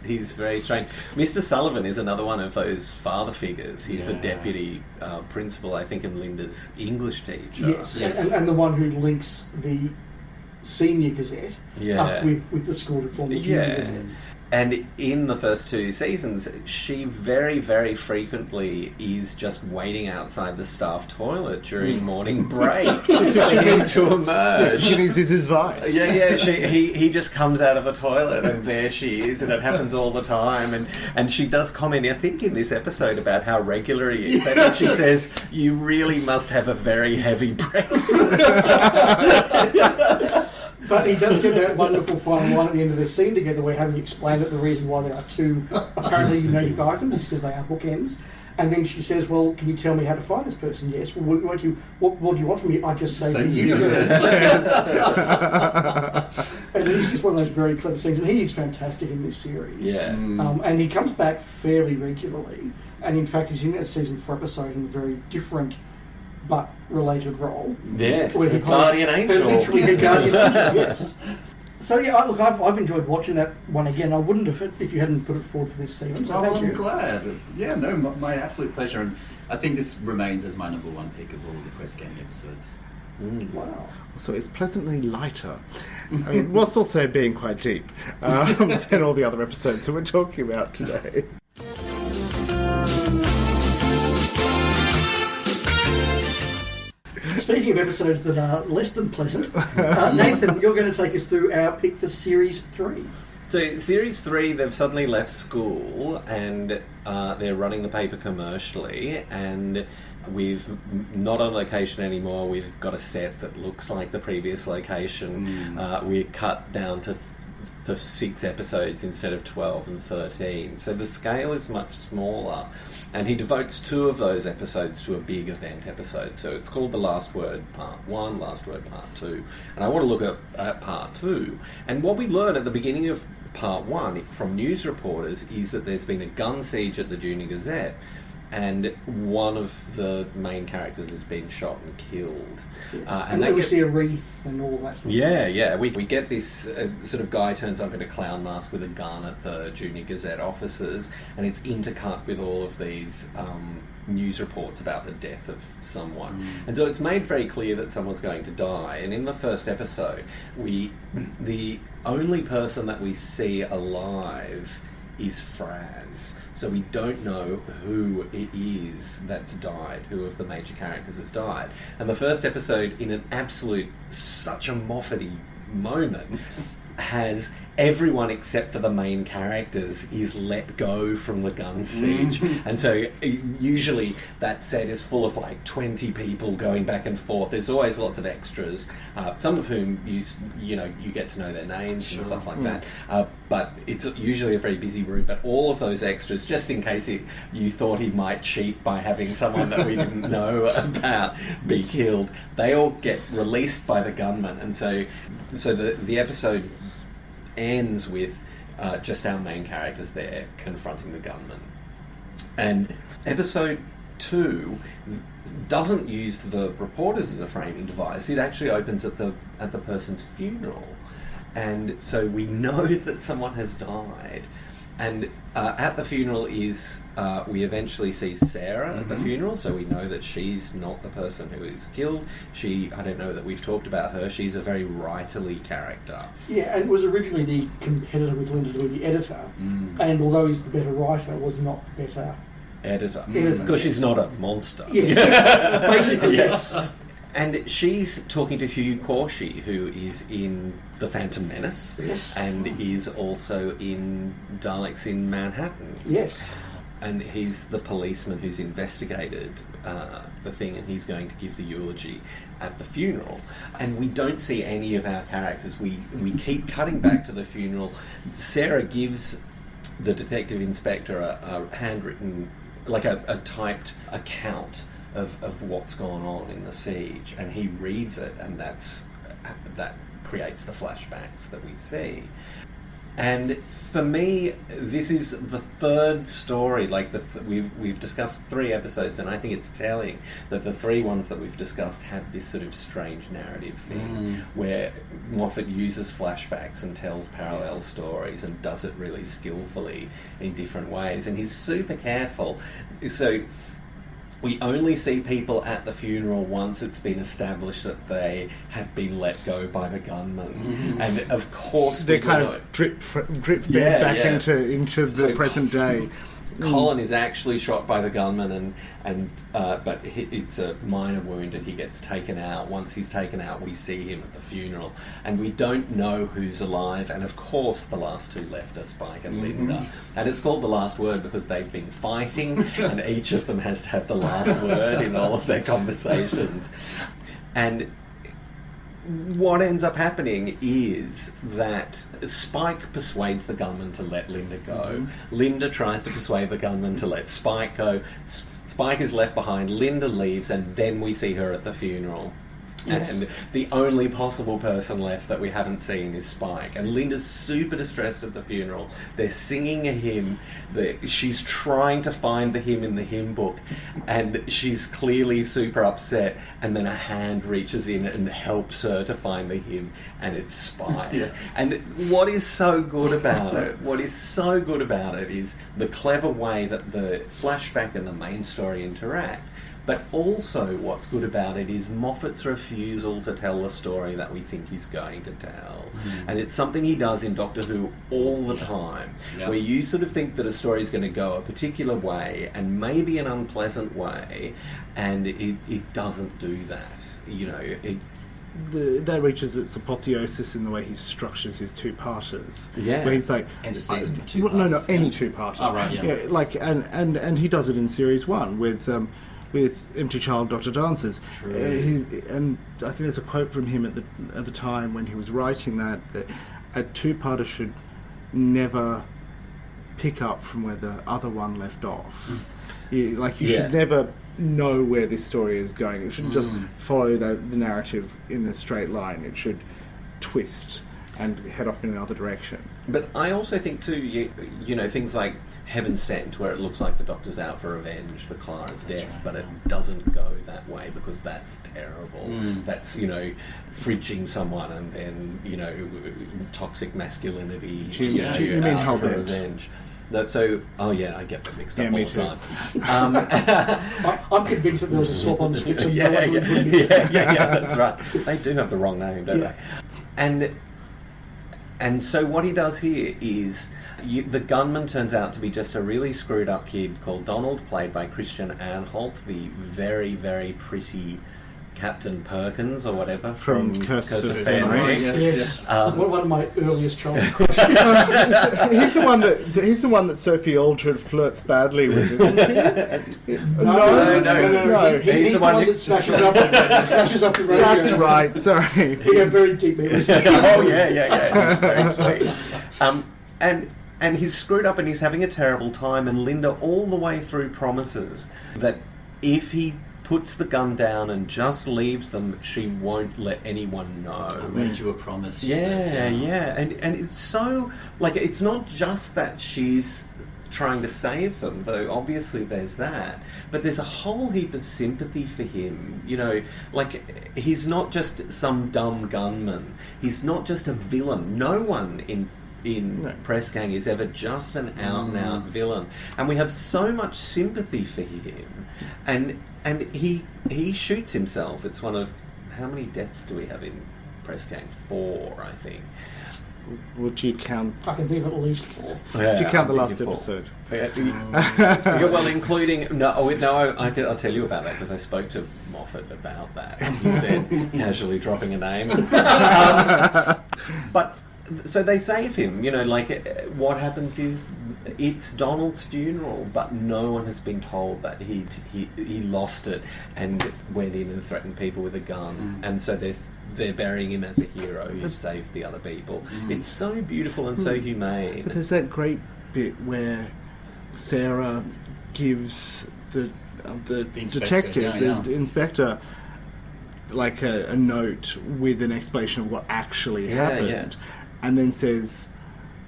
He's very strange. Mr. Sullivan is another one of those father figures. He's the deputy principal, I think, in Linda's English teacher. Yes. And the one who links the senior gazette up with the school to form the junior gazette. And in the first 2 seasons, she very, very frequently is just waiting outside the staff toilet during morning break to emerge. She needs his advice. He just comes out of the toilet and there she is, and it happens all the time. And she does comment, I think, in this episode about how regular he is. And she says, you really must have a very heavy breakfast. But he does get that wonderful final line at the end of their scene together where having explained that the reason why there are 2 apparently unique items is because they are bookends. And then she says, well, can you tell me how to find this person? Yes. Well, what do you want from me? I just say the universe. And it's just one of those very clever scenes. And he is fantastic in this series. Yeah. And he comes back fairly regularly. And in fact, he's in that season 4 episode in a very different but related role. Yes, a guardian angel. Literally a guardian angel, yes. So look, I've enjoyed watching that one again. I wouldn't have if you hadn't put it forward for this season. So thank you. I'm glad. Yeah, no, my absolute pleasure. And I think this remains as my number 1 pick of all the Quest Gang episodes. Wow. So it's pleasantly lighter. I mean, whilst also being quite deep than all the other episodes that we're talking about today. Speaking of episodes that are less than pleasant, Nathan, you're going to take us through our pick for Series 3. So, Series 3, they've suddenly left school and they're running the paper commercially, and We've not on location anymore. We've got a set that looks like the previous location. We're cut down to 6 episodes instead of 12 and 13. So the scale is much smaller. And he devotes 2 of those episodes to a big event episode. So it's called The Last Word Part 1, Last Word Part 2. And I want to look at Part 2. And what we learn at the beginning of Part 1 from news reporters is that there's been a gun siege at the Junior Gazette, and one of the main characters has been shot and killed. Yes. And then we see a wreath and all that. Yeah. We get this sort of guy turns up in a clown mask with a gun at the Junior Gazette offices, and it's intercut with all of these news reports about the death of someone. And so it's made very clear that someone's going to die. And in the first episode, the only person that we see alive is Fraz. So we don't know who it is that's died, who of the major characters has died. And the first episode, in an absolute, such a Moffat-y moment, has everyone except for the main characters is let go from the gun siege. And so usually that set is full of like 20 people going back and forth. There's always lots of extras, some of whom you get to know their names and stuff like that. But it's usually a very busy room. But all of those extras, just in case you thought he might cheat by having someone that we didn't know about be killed, they all get released by the gunman. And so the episode ends with just our main characters there confronting the gunman. And episode 2 doesn't use the reporters as a framing device. It actually opens at the person's funeral, and so we know that someone has died. And at the funeral we eventually see Sarah at the funeral, so we know that she's not the person who is killed. I don't know that we've talked about her. She's a very writerly character. Yeah, and was originally the competitor with Linda Louis, the editor, and although he's the better writer, was not the better editor. Because she's not a monster. Yes, basically, yes. And she's talking to Hugh Corshi, who is in The Phantom Menace, yes, and is also in Daleks in Manhattan. Yes. And he's the policeman who's investigated the thing, and he's going to give the eulogy at the funeral. And we don't see any of our characters. We keep cutting back to the funeral. Sarah gives the detective inspector a handwritten, like a typed account of what's gone on in the siege, and he reads it, and that creates the flashbacks that we see. And for me, this is the third story. Like we've discussed 3 episodes, and I think it's telling that the 3 ones that we've discussed have this sort of strange narrative thing where Moffat uses flashbacks and tells parallel stories and does it really skillfully in different ways, and he's super careful. So we only see people at the funeral once it's been established that they have been let go by the gunman. And of course they're kind of drip fed back into the present day. Colin is actually shot by the gunman, but it's a minor wound, and he gets taken out. Once he's taken out, we see him at the funeral, and we don't know who's alive. And of course, the last 2 left are Spike and Linda, and it's called The Last Word because they've been fighting, and each of them has to have the last word in all of their conversations. And what ends up happening is that Spike persuades the gunman to let Linda go. Linda tries to persuade the gunman to let Spike go. Spike is left behind. Linda leaves, and then we see her at the funeral. Yes. And the only possible person left that we haven't seen is Spike. And Linda's super distressed at the funeral. They're singing a hymn. She's trying to find the hymn in the hymn book. And she's clearly super upset. And then a hand reaches in and helps her to find the hymn. And it's Spike. Yes. And what is so good about it, is the clever way that the flashback and the main story interact. But also what's good about it is Moffat's refusal to tell the story that we think he's going to tell. And it's something he does in Doctor Who all the time, where you sort of think that a story is going to go a particular way, and maybe an unpleasant way, and it doesn't do that. That reaches its apotheosis in the way he structures his 2-parters. Yeah. Where he's like... End of season 2 any 2-parter. Oh, right, yeah. And he does it in Series 1 with with Empty Child, Dr. Dances. And I think there's a quote from him at the time when he was writing that a two-parter should never pick up from where the other one left off. You should never know where this story is going. It shouldn't just follow the narrative in a straight line. It should twist and head off in another direction. But I also think too, you know, things like Heaven Sent, where it looks like the Doctor's out for revenge for Clara's death, but it doesn't go that way because that's terrible. That's, you know, fridging someone and then, you know, toxic masculinity. Do you mean Hellbent? Revenge. So, I get them mixed up all me the too. time. I'm convinced that there was a swap on the script. Yeah, that's right. They do have the wrong name, don't they? And so what he does here is the gunman turns out to be just a really screwed up kid called Donald, played by Christian Anholt, the very, very pretty Captain Perkins or whatever from Curse of Fenric. Yes. One of my earliest childhood he's the one that Sophie Aldred flirts badly with, isn't he? No. He's the one that smashes up the radio. That's right. Sorry. He had very deep memories. He's very sweet. And he's screwed up and he's having a terrible time, and Linda all the way through promises that if he puts the gun down and just leaves them, she won't let anyone know. I made you a promise. Yeah. And it's so, like, it's not just that she's trying to save them, though obviously there's that, but there's a whole heap of sympathy for him. You know, like, he's not just some dumb gunman. He's not just a villain. No one in Press Gang is ever just an out-and-out villain. And we have so much sympathy for him. And he shoots himself. It's one of... How many deaths do we have in Press Gang? 4, I think. Would you count... I can think of at least 4. Did you count the last episode? Well, including... I'll tell you about that, because I spoke to Moffat about that. And he said, casually dropping a name. But... So they save him, you know, like, what happens is it's Donald's funeral, but no one has been told that he lost it and went in and threatened people with a gun. And so they're burying him as a hero who saved the other people. It's so beautiful and so humane. But there's that great bit where Sarah gives the detective, the inspector, like a note with an explanation of what actually happened. And then says,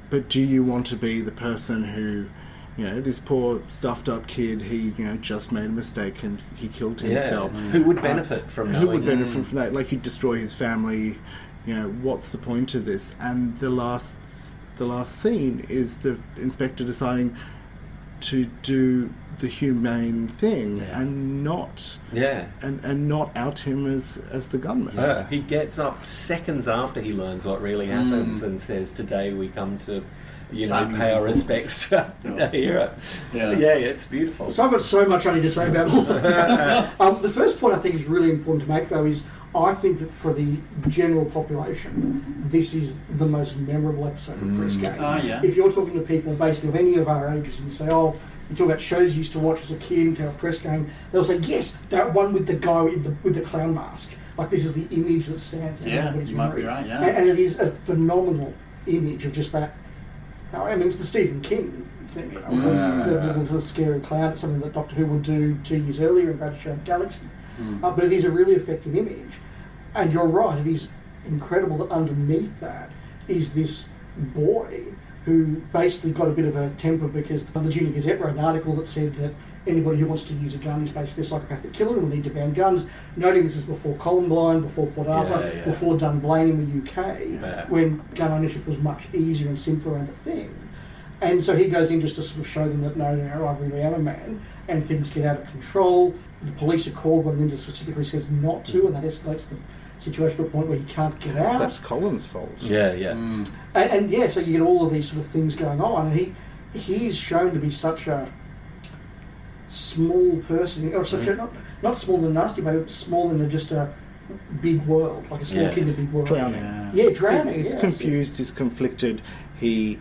but do you want to be the person who, you know, this poor stuffed up kid, he, you know, just made a mistake and he killed himself. Who would benefit from knowing? Who would benefit from that? Like, you destroy his family, you know, what's the point of this? And the last scene is the inspector deciding to do the humane thing and not and not out him as the gunman. He gets up seconds after he learns what really happens and says, "Today we come to, you know, pay our respects to a hero." It's beautiful. So I've got so much I need to say about all of that. The first point I think is really important to make, though, is I think that for the general population, this is the most memorable episode of Press Gang. If you're talking to people basically of any of our ages and you say, "Oh, you talk about shows you used to watch as a kid into our Press Gang," they'll say, "Yes, that one with the guy with the clown mask." Like, this is the image that stands in everybody's memory. Might be right, and it is a phenomenal image of just that. I mean, it's the Stephen King thing, you know, the scary clown. It's something that Doctor Who would do 2 years earlier in Greatest Show of Galaxies. But it is a really effective image. And you're right, it is incredible that underneath that is this boy who basically got a bit of a temper because the Junior Gazette wrote an article that said that anybody who wants to use a gun is basically a psychopathic killer and will need to ban guns, noting this is before Columbine, before Port Arthur, before Dunblane in the UK, when gun ownership was much easier and simpler and a thing. And so he goes in just to sort of show them that, no, I really am a man, and things get out of control. The police are called when Linda specifically says not to, and that escalates the situation to a point where he can't get out. That's Colin's fault. And so you get all of these sort of things going on, and he is shown to be such a small person, or such a not small and nasty, but small in just a big world, like a small kid in a big world. Drowning. Drowning. He's confused, he's conflicted. He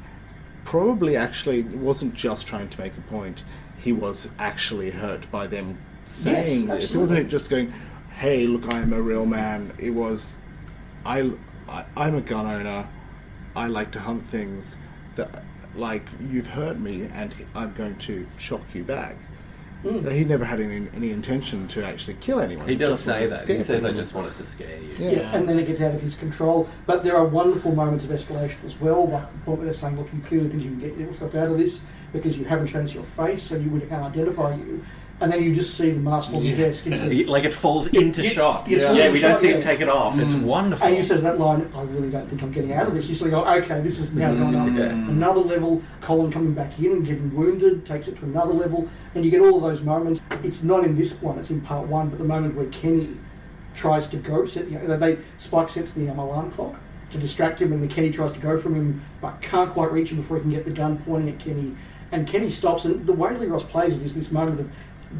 probably actually wasn't just trying to make a point. He was actually hurt by them saying this. It wasn't just going, "Hey, look, I'm a real man." It was, I'm a gun owner. I like to hunt things that, like, you've hurt me, and I'm going to shock you back. He never had any intention to actually kill anyone. He does say that. He says, people. "I just wanted to scare you." Yeah, and then it gets out of his control. But there are wonderful moments of escalation as well, like the point where they're saying, look, you clearly think you can get yourself out of this because you haven't shown us your face, so we can't identify you. And then you just see the mask on the desk. And says, like it falls into shot. We don't shot, see him take it off. It's wonderful. And he says that line, "I really don't think I'm getting out of this." You sort of go, okay, this is now going on another level. Colin coming back in and getting wounded takes it to another level. And you get all of those moments. It's not in this one, it's in part one, but the moment where Kenny tries to go, Spike sets the alarm clock to distract him, and then Kenny tries to go from him, but can't quite reach him before he can get the gun pointing at Kenny. And Kenny stops, and the way Lee Ross plays it is this moment of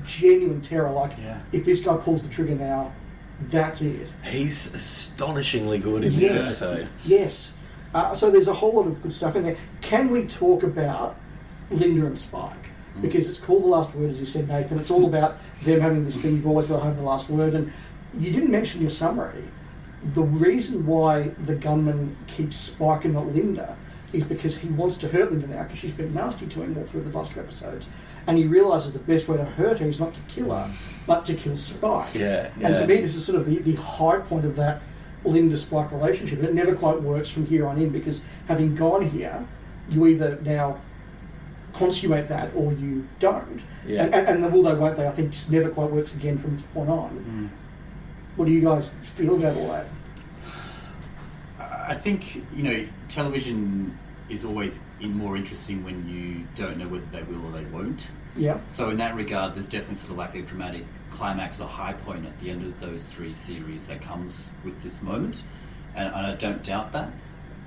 genuine terror, if this guy pulls the trigger now, that's it. He's astonishingly good in this episode. Yes. So there's a whole lot of good stuff in there. Can we talk about Linda and Spike? Because it's called The Last Word, as you said, Nathan. It's all about them having this thing, you've always got to have the last word. And you didn't mention in your summary, the reason why the gunman keeps Spike and not Linda is because he wants to hurt Linda now, because she's been nasty to him all through the last two episodes. And he realises the best way to hurt her is not to kill her, but to kill Spike. And to me, this is sort of the high point of that Linda-Spike relationship. And it never quite works from here on in, because having gone here, you either now consummate that or you don't. And the will they, won't they, I think, just never quite works again from this point on. What do you guys feel about all that? I think, television is always more interesting when you don't know whether they will or they won't. Yeah. So in that regard, there's definitely sort of like a dramatic climax or high point at the end of those three series that comes with this moment, and I don't doubt that.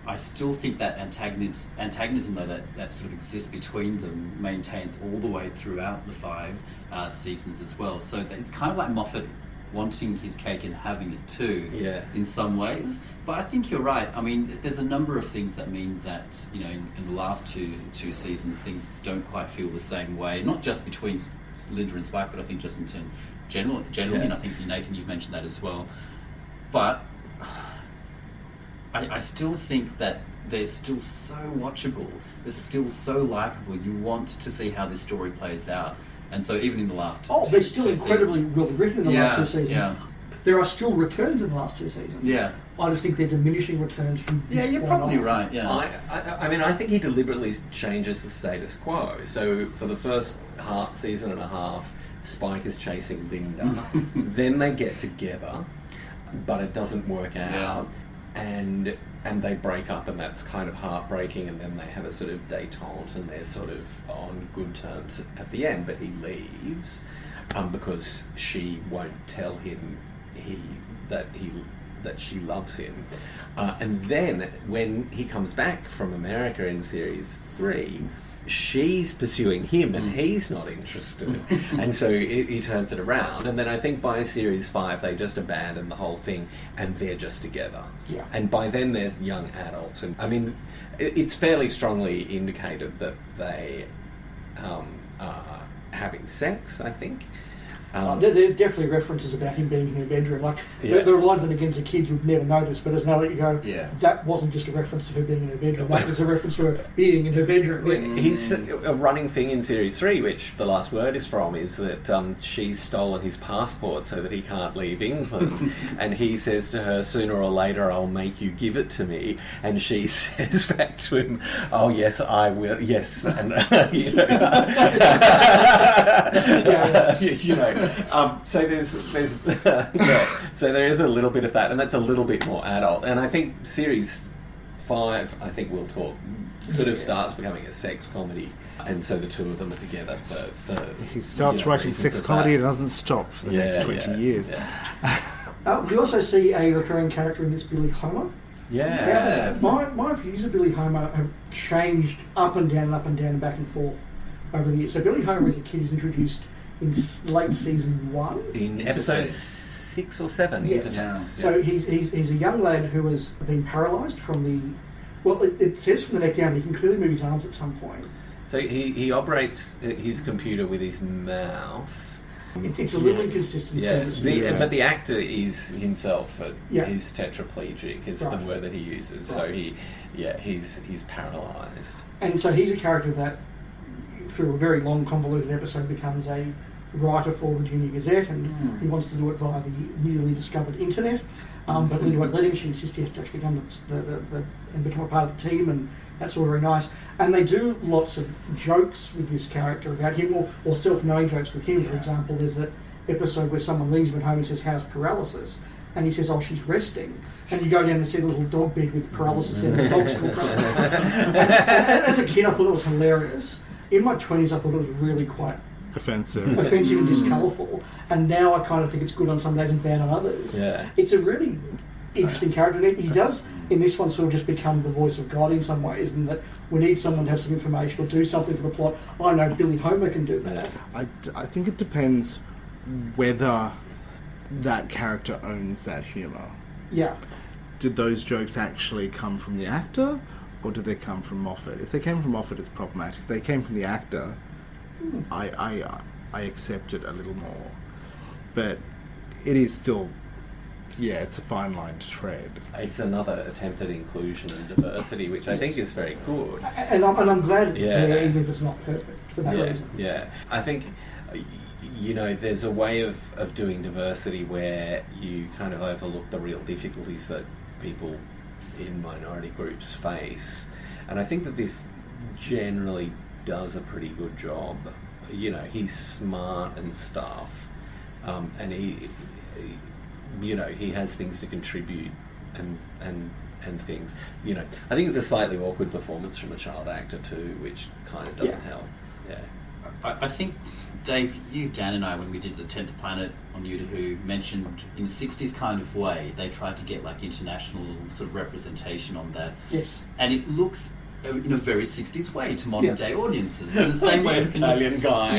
I still think that antagonism though, that sort of exists between them maintains all the way throughout the 5 seasons as well. So it's kind of like Moffat wanting his cake and having it too, in some ways. But I think you're right. I mean, there's a number of things that mean that, in the last two seasons, things don't quite feel the same way. Not just between Linda and Spike, but I think just in general. And I think, Nathan, you've mentioned that as well. But I still think that they're still so watchable. They're still so likeable. You want to see how this story plays out. And so even in the last they're still incredibly well written in the last 2 seasons. Yeah. There are still returns in the last 2 seasons. Yeah. I just think they're diminishing returns from this you're point probably on. right, yeah. I mean, I think he deliberately changes the status quo. So for the first season and a half, Spike is chasing Linda. Then they get together, but it doesn't work out. And they break up, and that's kind of heartbreaking, and then they have a sort of détente, and they're sort of on good terms at the end, but he leaves because she won't tell him that she loves him. And then when he comes back from America in series 3, she's pursuing him and he's not interested. And so he turns it around. And then I think by series 5, they just abandon the whole thing and they're just together. Yeah. And by then they're young adults. And I mean, it's fairly strongly indicated that they are having sex, I think. There are definitely references about him being in her bedroom. Like there are lines that against the kids would never notice, but as now that you go, that wasn't just a reference to her being in her bedroom. That was a reference to her being in her bedroom. He's a running thing in series 3, which The Last Word is from, is that she's stolen his passport so that he can't leave England, and he says to her, "Sooner or later, I'll make you give it to me," and she says back to him, "Oh yes, I will. Yes," and so so there is a little bit of that, and that's a little bit more adult. And I think series 5, I think we'll talk, sort of starts becoming a sex comedy, and so the two of them are together for he starts writing sex comedy and doesn't stop for the next 20 years. We also see a recurring character in this, Billy Homer. My views of Billy Homer have changed up and down, and back and forth over the years. So Billy Homer is a kid who's introduced in late season 1. In episode 6 or 7. So he's a young lad who has been paralysed from the... Well, it says from the neck down, he can clearly move his arms at some point. So he operates his computer with his mouth. It's a little inconsistent. Yeah, Yeah. but the actor is himself. Yeah. He's tetraplegic. Is Right. the word that he uses. Right. So he's paralysed. And so he's a character that, through a very long, convoluted episode, becomes a writer for the Junior Gazette, and he wants to do it via the newly discovered internet. But Linda won't let him. She insists he has to actually come to and become a part of the team, and that's all very nice. And they do lots of jokes with this character about him, or self-knowing jokes with him. For example, there's that episode where someone leaves him at home and says, "How's paralysis?" And he says, "Oh, she's resting." And you go down and see the little dog bed with paralysis in the dog's called paralysis. And as a kid, I thought it was hilarious. In my 20s, I thought it was really quite offensive and discolourful. And now I kind of think it's good on some days and bad on others. Yeah. It's a really interesting character. And he does, in this one, sort of just become the voice of God in some ways, and that we need someone to have some information or do something for the plot. I know Billy Homer can do that. I think it depends whether that character owns that humour. Yeah. Did those jokes actually come from the actor, or did they come from Moffat? If they came from Moffat, it's problematic. If they came from the actor, I accept it a little more. But it is still, it's a fine line to tread. It's another attempt at inclusion and diversity, which I think is very good. And I'm glad it's there, even if it's not perfect, for that reason. Yeah, I think, there's a way of doing diversity where you kind of overlook the real difficulties that people in minority groups face. And I think that this generally does a pretty good job. He's smart and stuff, and he has things to contribute and things. I think it's a slightly awkward performance from a child actor too, which kind of doesn't help. Yeah. I think, Dave, you, Dan and I, when we did the 10th Planet on You to Who, mentioned in a 60s kind of way, they tried to get like international sort of representation on that. Yes. And it looks in a very 60s way to modern day audiences. In the same way an Italian guy.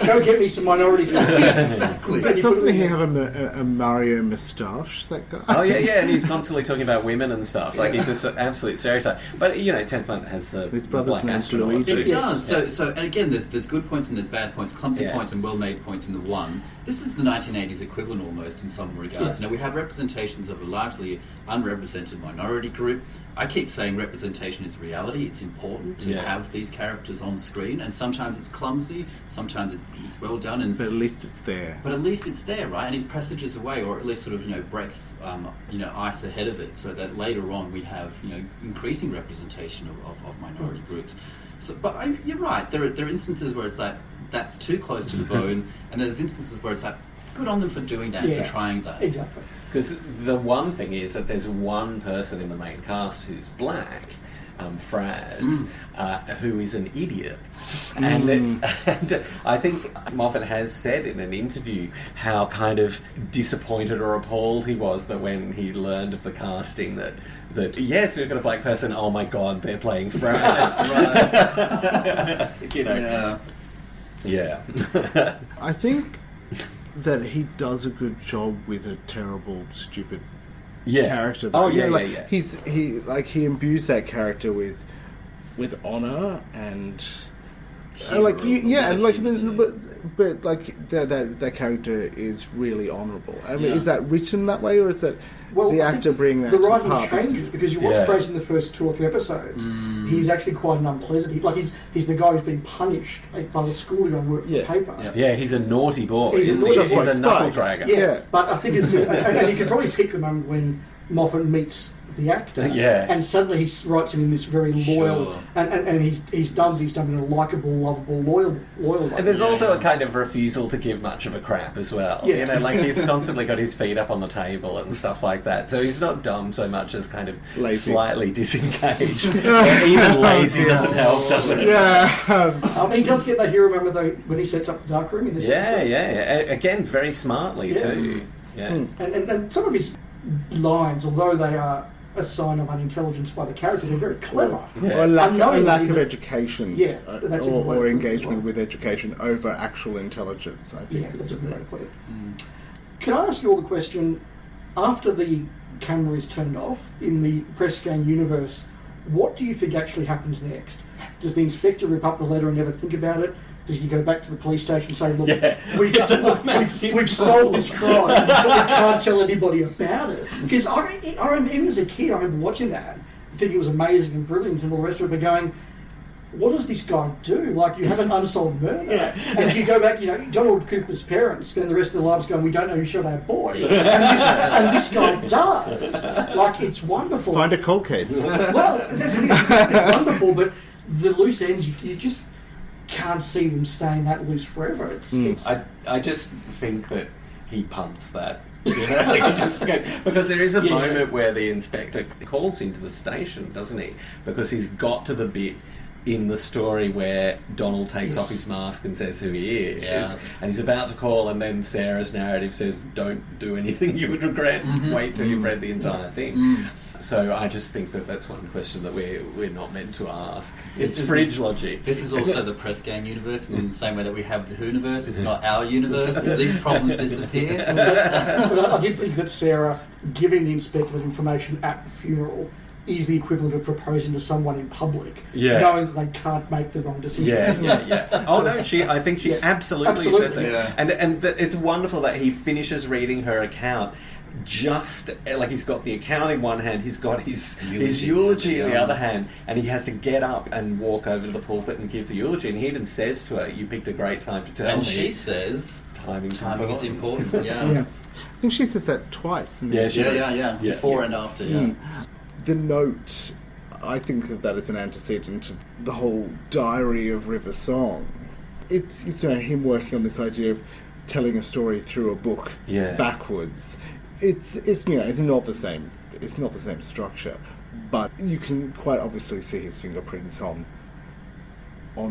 Go get me some minority characters. Exactly. Doesn't he have a Mario moustache, that guy? Oh, yeah, and he's constantly talking about women and stuff. Like, he's just an absolute stereotype. But, 10th Planet has his brother's black name's astronaut Luigi. too. It does. So, and again, there's good points and there's bad points, clumsy points and well-made points in the one. This is the 1980s equivalent almost in some regards. We have representations of a largely unrepresented minority group. I keep saying representation is reality. It's important to have these characters on screen, and sometimes it's clumsy, sometimes it's well done, but at least it's there. But at least it's there, right? And it presages away, or at least sort of breaks ice ahead of it, so that later on we have increasing representation of minority groups. So, but you're right. There are instances where it's like that's too close to the bone, and there's instances where it's like good on them for doing that, for trying that. Exactly. Because the one thing is that there's one person in the main cast who's black, Fraz, who is an idiot. And I think Moffat has said in an interview how kind of disappointed or appalled he was that when he learned of the casting that yes, we've got a black person, oh my god, they're playing Fraz. Right. Yeah. I think that he does a good job with a terrible, stupid character. Though. He imbues that character with honour and but that character is really honourable. I mean, is that written that way, or is that the actor bringing that to the writing part? changes because you watch Fraser in the first 2 or 3 episodes. He's actually quite an unpleasant. He's the guy who's been punished by the school to go and work for the paper. Yeah, he's a naughty boy. He's a knuckle dragger. Yeah, but I think it's and you can probably pick the moment when Moffat meets the actor, and suddenly he writes him in this very loyal, and he's done in a likeable, lovable, loyal way. And there's also a kind of refusal to give much of a crap as well. He's constantly got his feet up on the table and stuff like that. So he's not dumb so much as kind of slightly disengaged. Even lazy doesn't help, doesn't it? Yeah. He does get that hero moment though when he sets up the dark room in this episode. Again, very smartly too. Yeah. And some of his lines, although they are a sign of unintelligence by the character, they're very clever. Or a lack of education, or engagement with education over actual intelligence, I think. That's a good way to put it. Can I ask you all the question, after the camera is turned off, in the press gang universe, what do you think actually happens next? Does the inspector rip up the letter and never think about it? does he go back to the police station and say, look, Yeah. we've solved this crime, but we can't tell anybody about it? Because I remember, even as a kid, I remember watching that, thinking it was amazing and brilliant and all the rest of it, but going, what does this guy do? Like, you have an unsolved murder, and you go back, Donald Cooper's parents spend the rest of their lives going, we don't know who shot our boy, and this guy does. Like, it's wonderful. Find a cold case. Well, it's wonderful, but the loose ends, you just can't see them staying that loose forever. It's I just think that he punts that. Because there is a moment where the inspector calls into the station, doesn't he? Because he's got to the bit in the story where Donald takes off his mask and says who he is, and he's about to call, and then Sarah's narrative says, don't do anything you would regret, wait till you've read the entire thing. So I just think that that's one question that we're not meant to ask. It's fridge logic. This is also the press gang universe, in the same way that we have the Whoniverse. It's not our universe. These problems disappear. But I did think that Sarah giving the inspector the information at the funeral is the equivalent of proposing to someone in public, knowing that they can't make the wrong decision. Oh no, I think she absolutely says that. Yeah. And it's wonderful that he finishes reading her account. Just like he's got the account in one hand, he's got his eulogy in the other hand, and he has to get up and walk over to the pulpit and give the eulogy. And he even says to her, "You picked a great time to tell me." And she says, "Timing is important." I think she says that twice. Yeah. Before and after. Yeah. The note, I think of that as an antecedent to the whole Diary of River Song. It's him working on this idea of telling a story through a book backwards. It's not the same. It's not the same structure, but you can quite obviously see his fingerprints on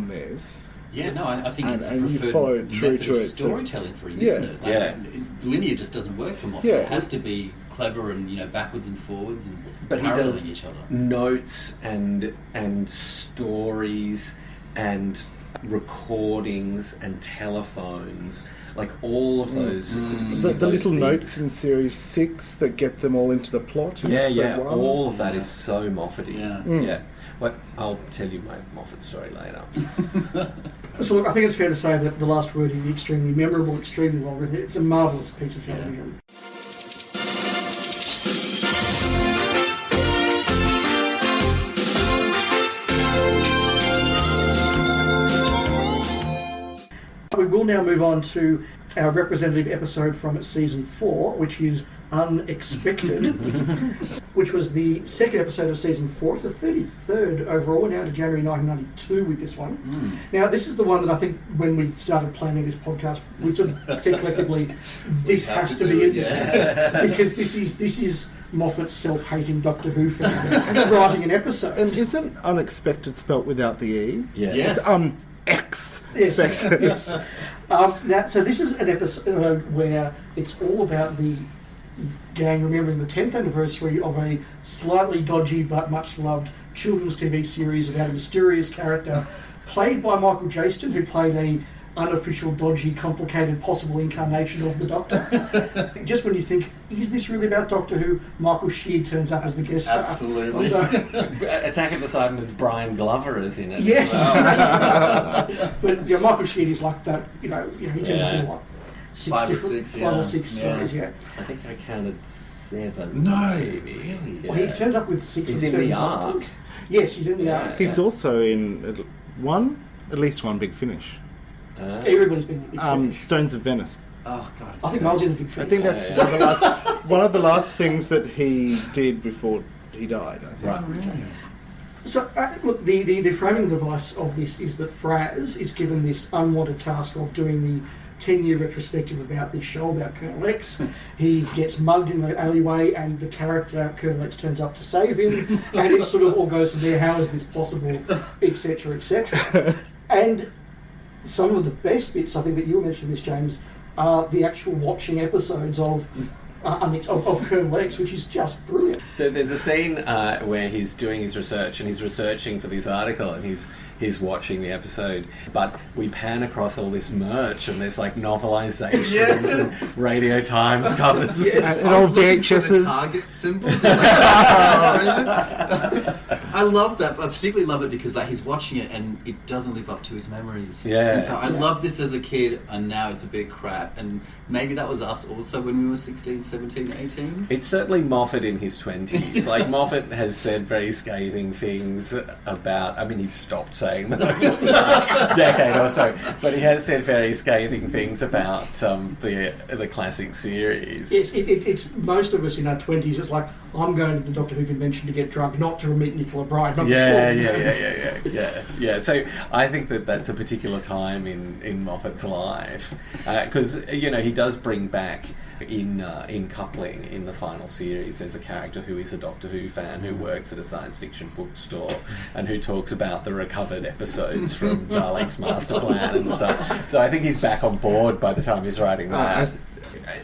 this. Yeah, no, I think it's a you follow it through method to of it. storytelling for him, isn't it? Like, linear just doesn't work for Moffat. It has to be clever and backwards and forwards and paralleling each other. Notes and stories and recordings and telephones, like all of those. The little notes in series 6 that get them all into the plot. All of that is so Moffat-y. Well, I'll tell you my Moffat story later. So look, I think it's fair to say that The Last Word is extremely memorable, extremely well written. It's a marvellous piece of television. We will now move on to our representative episode from season 4, which is Unexpected, which was the second episode of season 4. It's the 33rd overall. We're now to January 1992 with this one. Now, this is the one that I think when we started planning this podcast, we sort of said collectively, this has to be in there. Because this is Moffat's self-hating Doctor Who fan writing an episode. And isn't Unexpected spelt without the E? Yes. It's Expected. Yes. So this is an episode where it's all about the gang remembering the 10th anniversary of a slightly dodgy but much loved children's TV series about a mysterious character played by Michael Jaston, who played a unofficial, dodgy, complicated, possible incarnation of the Doctor. Just when you think, is this really about Doctor Who? Michael Sheard turns up as the guest star. Absolutely. So, Attack of the Cybermen's Brian Glover is in it. yes. But Michael Sheard is like that, he turned up in what? 5 or 6 stories, I think I counted 7. No, maybe. really? Well, he turns up with 6 He's and 7. in the Ark. Yes, he's in the Ark. He's also in at least one Big Finish. Everybody's been in the Big Finish. Stones of Venice. Oh God! I think I was in the Big Finish. I think that's one of the last things that he did before he died. I think. Right. Really? So, look, the framing device of this is that Fraz is given this unwanted task of doing the 10-year retrospective about this show, about Colonel X. He gets mugged in the alleyway, and the character, Colonel X, turns up to save him, and it sort of all goes from there, how is this possible, etc., etc. And some of the best bits, I think that you were mentioning this, James, are the actual watching episodes of Colonel X, which is just brilliant. So there's a scene where he's doing his research and he's researching for this article and he's watching the episode, but we pan across all this merch and there's like novelizations and Radio Times covers and old VHSs. Target symbol. I love that. I particularly love it because like he's watching it and it doesn't live up to his memories. Yeah. And so I loved this as a kid, and now it's a bit crap. And maybe that was us also when we were 16, 17, 18. It's certainly Moffat in his 20s. Like, Moffat has said very scathing things about... I mean, he's stopped saying them over a decade or so, but he has said very scathing things about the classic series. It's most of us in our 20s, it's like, I'm going to the Doctor Who convention to get drunk, not to meet Nicola Bryant. Not Yeah. So I think that's a particular time in Moffat's life. Because, he does bring back... In Coupling, in the final series, there's a character who is a Doctor Who fan who works at a science fiction bookstore and who talks about the recovered episodes from Dalek's Master Plan and stuff. So I think he's back on board by the time he's writing that.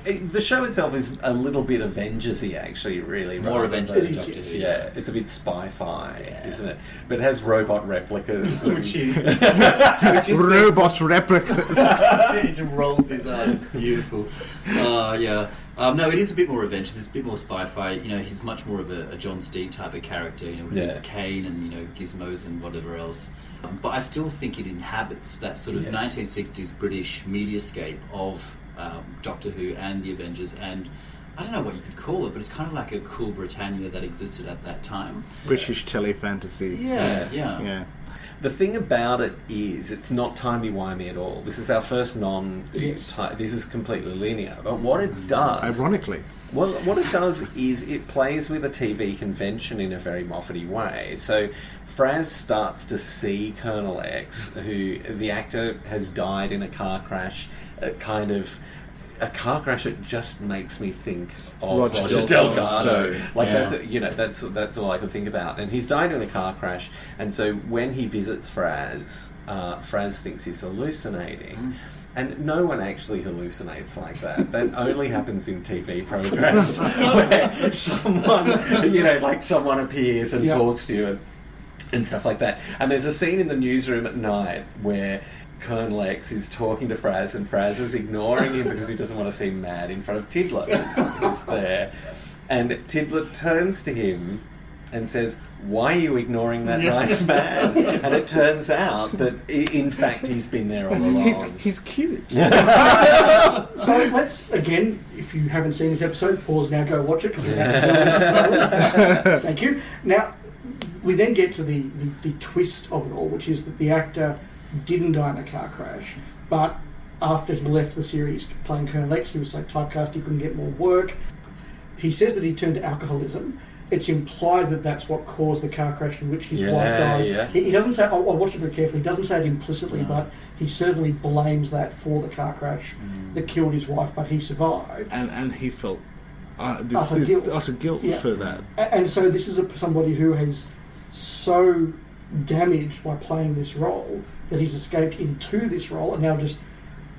The show itself is a little bit Avengers-y, actually, really. More Avengers than Doctor Who. Yeah, it's a bit spy-fi, isn't it? But it has robot replicas. Which is robot replicas. He just rolls his eyes. Beautiful. Yeah. No, it is a bit more Avengers. It's a bit more spy-fi. He's much more of a John Steed type of character. With his cane and gizmos and whatever else. But I still think it inhabits that sort of 1960s British mediascape of Doctor Who and the Avengers, and I don't know what you could call it, but it's kind of like a cool Britannia that existed at that time. British telefantasy. Yeah. The thing about it is, it's not timey-wimey at all. This is our first This is completely linear. But what it does... Ironically. Well, what it does is it plays with a TV convention in a very Moffat-y way. So Fraz starts to see Colonel X, who the actor has died in a car crash, a car crash that just makes me think of Roger Delgado. That's all I could think about. And he's died in a car crash, and so when he visits Fraz, Fraz thinks he's hallucinating. And no one actually hallucinates like that. That only happens in TV programs where someone appears and talks to you and stuff like that. And there's a scene in the newsroom at night where Colonel X is talking to Fraz, and Fraz is ignoring him because he doesn't want to seem mad in front of Tiddler, who's there. And Tiddler turns to him and says, "Why are you ignoring that nice man?" And it turns out that, in fact, he's been there all along. He's cute. So let's, again, if you haven't seen this episode, pause now, go watch it, because we have to tell you. Thank you. Now, we then get to the twist of it all, which is that the actor didn't die in a car crash, but after he left the series playing Colonel X, he was so typecast he couldn't get more work. He says that he turned to alcoholism. It's implied that that's what caused the car crash in which his wife died. Yeah. He doesn't say, I watched it very carefully, he doesn't say it implicitly, but he certainly blames that for the car crash that killed his wife, but he survived. And he felt utter guilt for that. And so this is somebody who has so damaged by playing this role that he's escaped into this role and now just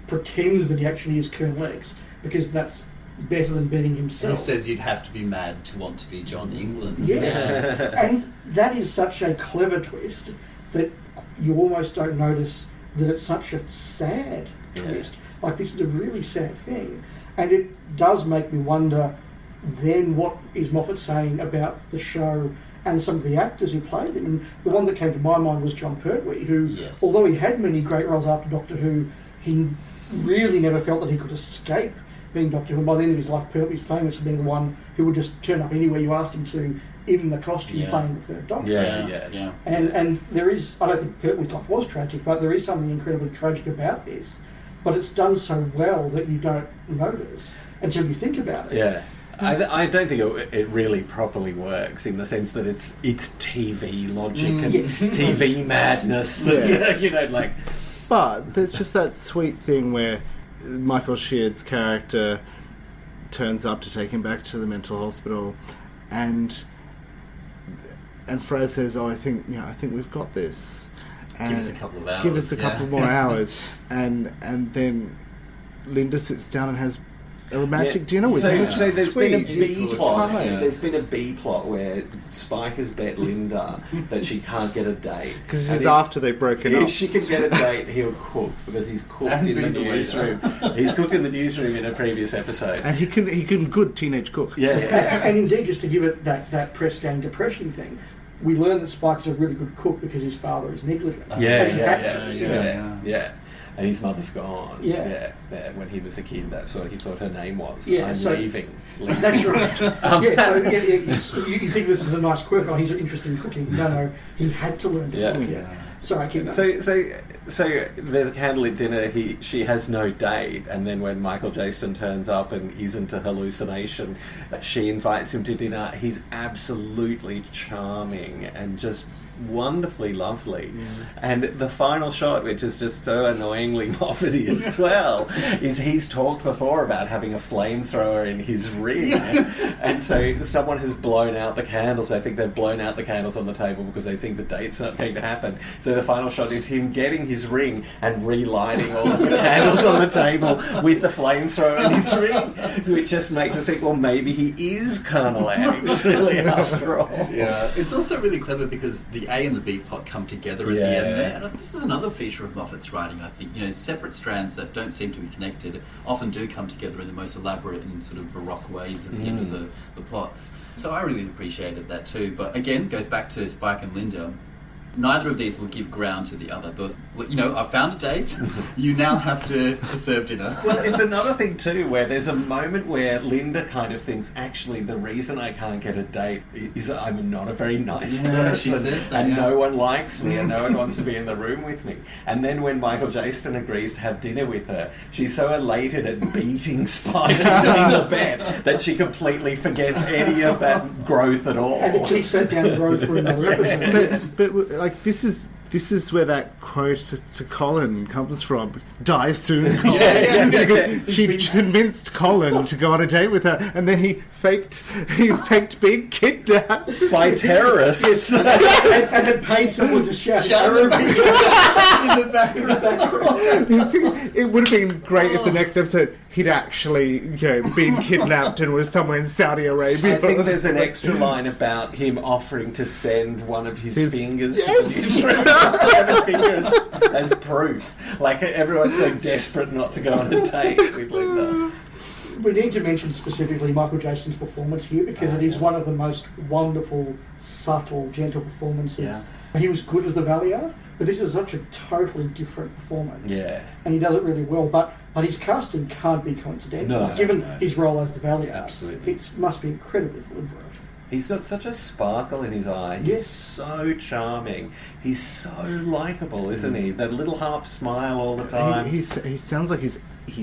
pretends that he actually is Colonel X, because that's better than being himself. He says you'd have to be mad to want to be John England. Yes. And that is such a clever twist that you almost don't notice that it's such a sad twist. Like, this is a really sad thing. And it does make me wonder then what is Moffat saying about the show and some of the actors who played him. And the one that came to my mind was John Pertwee, who, although he had many great roles after Doctor Who, he really never felt that he could escape being Doctor Who. And by the end of his life, Pertwee's famous for being the one who would just turn up anywhere you asked him to in the costume playing the Third Doctor. And there is, I don't think Pertwee's life was tragic, but there is something incredibly tragic about this. But it's done so well that you don't notice until you think about it. Yeah. I don't think it really properly works in the sense that it's TV logic and TV madness. Yes. But there's just that sweet thing where Michael Sheard's character turns up to take him back to the mental hospital, and Fraz says, "Oh, I think we've got this. And give us a couple of hours. Give us a couple more hours." And then Linda sits down and has a romantic dinner with him. So there's been a B plot. There's been a B plot where Spike has bet Linda that she can't get a date because this is after they've broken up. If she can get a date, he'll cook because he's cooked in the newsroom. He's cooked in the newsroom in a previous episode, and he can good teenage cook. And indeed, just to give it that press gang depression thing, we learn that Spike's a really good cook because his father is negligent. Yeah. And his mother's gone. Yeah. When he was a kid, that's what he thought her name was. Yeah, I'm leaving. That's right. You think this is a nice quirk. Oh, he's interested in cooking. No, he had to learn to cook. Yeah. Sorry, keep going. So there's a candlelit dinner. She has no date, and then when Michael Jaston turns up and isn't a hallucination, she invites him to dinner. He's absolutely charming and just wonderfully lovely. And the final shot, which is just so annoyingly Moffat-y as well, is he's talked before about having a flamethrower in his ring, and so someone has blown out the candles. I think they've blown out the candles on the table because they think the date's not going to happen. So the final shot is him getting his ring and relighting all of the candles on the table with the flamethrower in his ring, which just makes us think, well, maybe he is Colonel Alex really after all. Yeah, it's also really clever because the A and the B plot come together at the end there. And this is another feature of Moffat's writing, I think. Separate strands that don't seem to be connected often do come together in the most elaborate and sort of baroque ways at the end of the plots. So I really appreciated that too. But again, goes back to Spike and Linda. Neither of these will give ground to the other. But, I found a date. You now have to serve dinner. Well, it's another thing too, where there's a moment where Linda kind of thinks, actually, the reason I can't get a date is I'm not a very nice person, she says that, and no one likes me, and no one wants to be in the room with me. And then when Michael Jaston agrees to have dinner with her, she's so elated at beating Spike in the bed that she completely forgets any of that growth at all. And it keeps that down the road for another episode. But this is where that quote to Colin comes from. Die soon, Colin. Because she convinced Colin to go on a date with her, and then he faked being kidnapped by terrorists. and had paid someone to shout in the background. It would have been great if the next episode he'd actually been kidnapped and was somewhere in Saudi Arabia. I think there's an extra line about him offering to send one of his fingers to the 7 fingers as proof. Like, everyone's so desperate not to go on a date with Linda. We need to mention specifically Michael Jaston's performance here because it is one of the most wonderful, subtle, gentle performances. Yeah. He was good as the Valier, but this is such a totally different performance. Yeah. And he does it really well, but his casting can't be coincidental. Given his role as the Valier. Absolutely. It must be incredibly deliberate. He's got such a sparkle in his eye. He's so charming. He's so likeable, isn't he? That little half smile all the time. He sounds like he's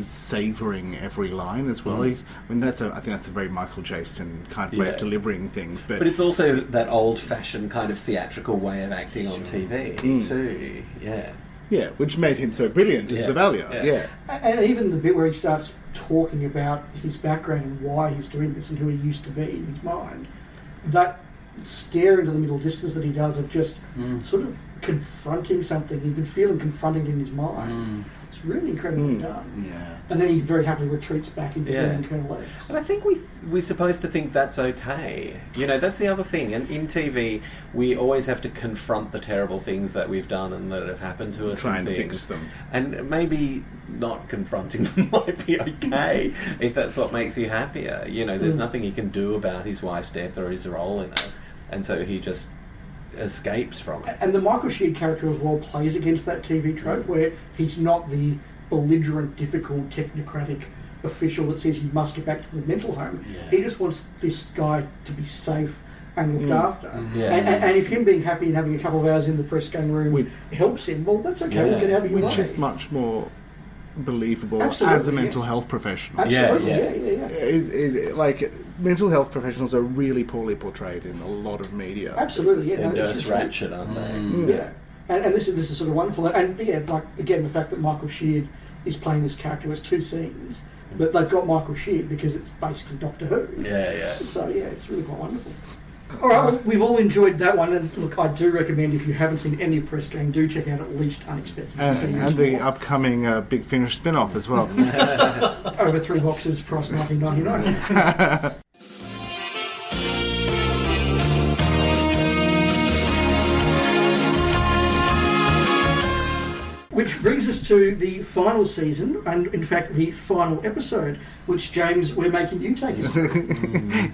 savouring every line as well. I think that's a very Michael Jaston kind of way of delivering things. But it's also that old-fashioned kind of theatrical way of acting on TV too. Yeah. Yeah, which made him so brilliant as the Valier. Yeah. And even the bit where he starts talking about his background and why he's doing this and who he used to be in his mind, that stare into the middle distance that he does of just sort of confronting something. You can feel him confronting it in his mind. It's really incredibly done. Yeah. And then he very happily retreats back into being Colonel X. And I think we're supposed to think that's okay. That's the other thing. And in TV, we always have to confront the terrible things that we've done and that have happened to us. Try and fix them. And maybe not confronting them might be okay if that's what makes you happier. There's nothing he can do about his wife's death or his role in it. And so he just escapes from it. And the Michael Sheard character as well plays against that TV trope where he's not the belligerent, difficult, technocratic official that says you must get back to the mental home. Yeah. He just wants this guy to be safe and looked after. Yeah. And if him being happy and having a couple of hours in the press gang room helps him, well, that's okay. We can have you which is much more believable as a mental health professional. Absolutely, like, mental health professionals are really poorly portrayed in a lot of media. Absolutely, They're Nurse Ratched, aren't they? Yeah. And this is sort of wonderful. And like, again, the fact that Michael Sheard is playing this character as 2 scenes, but they've got Michael Sheard because it's basically Doctor Who. Yeah. So, it's really quite wonderful. All right, well, we've all enjoyed that one, and look, I do recommend if you haven't seen any of Press Gang, do check out at least Unexpected. And the upcoming Big Finish spin-off as well. Over 3 boxes, price $19.99. Which brings us to the final season, and in fact the final episode, which, James, we're making you take us through.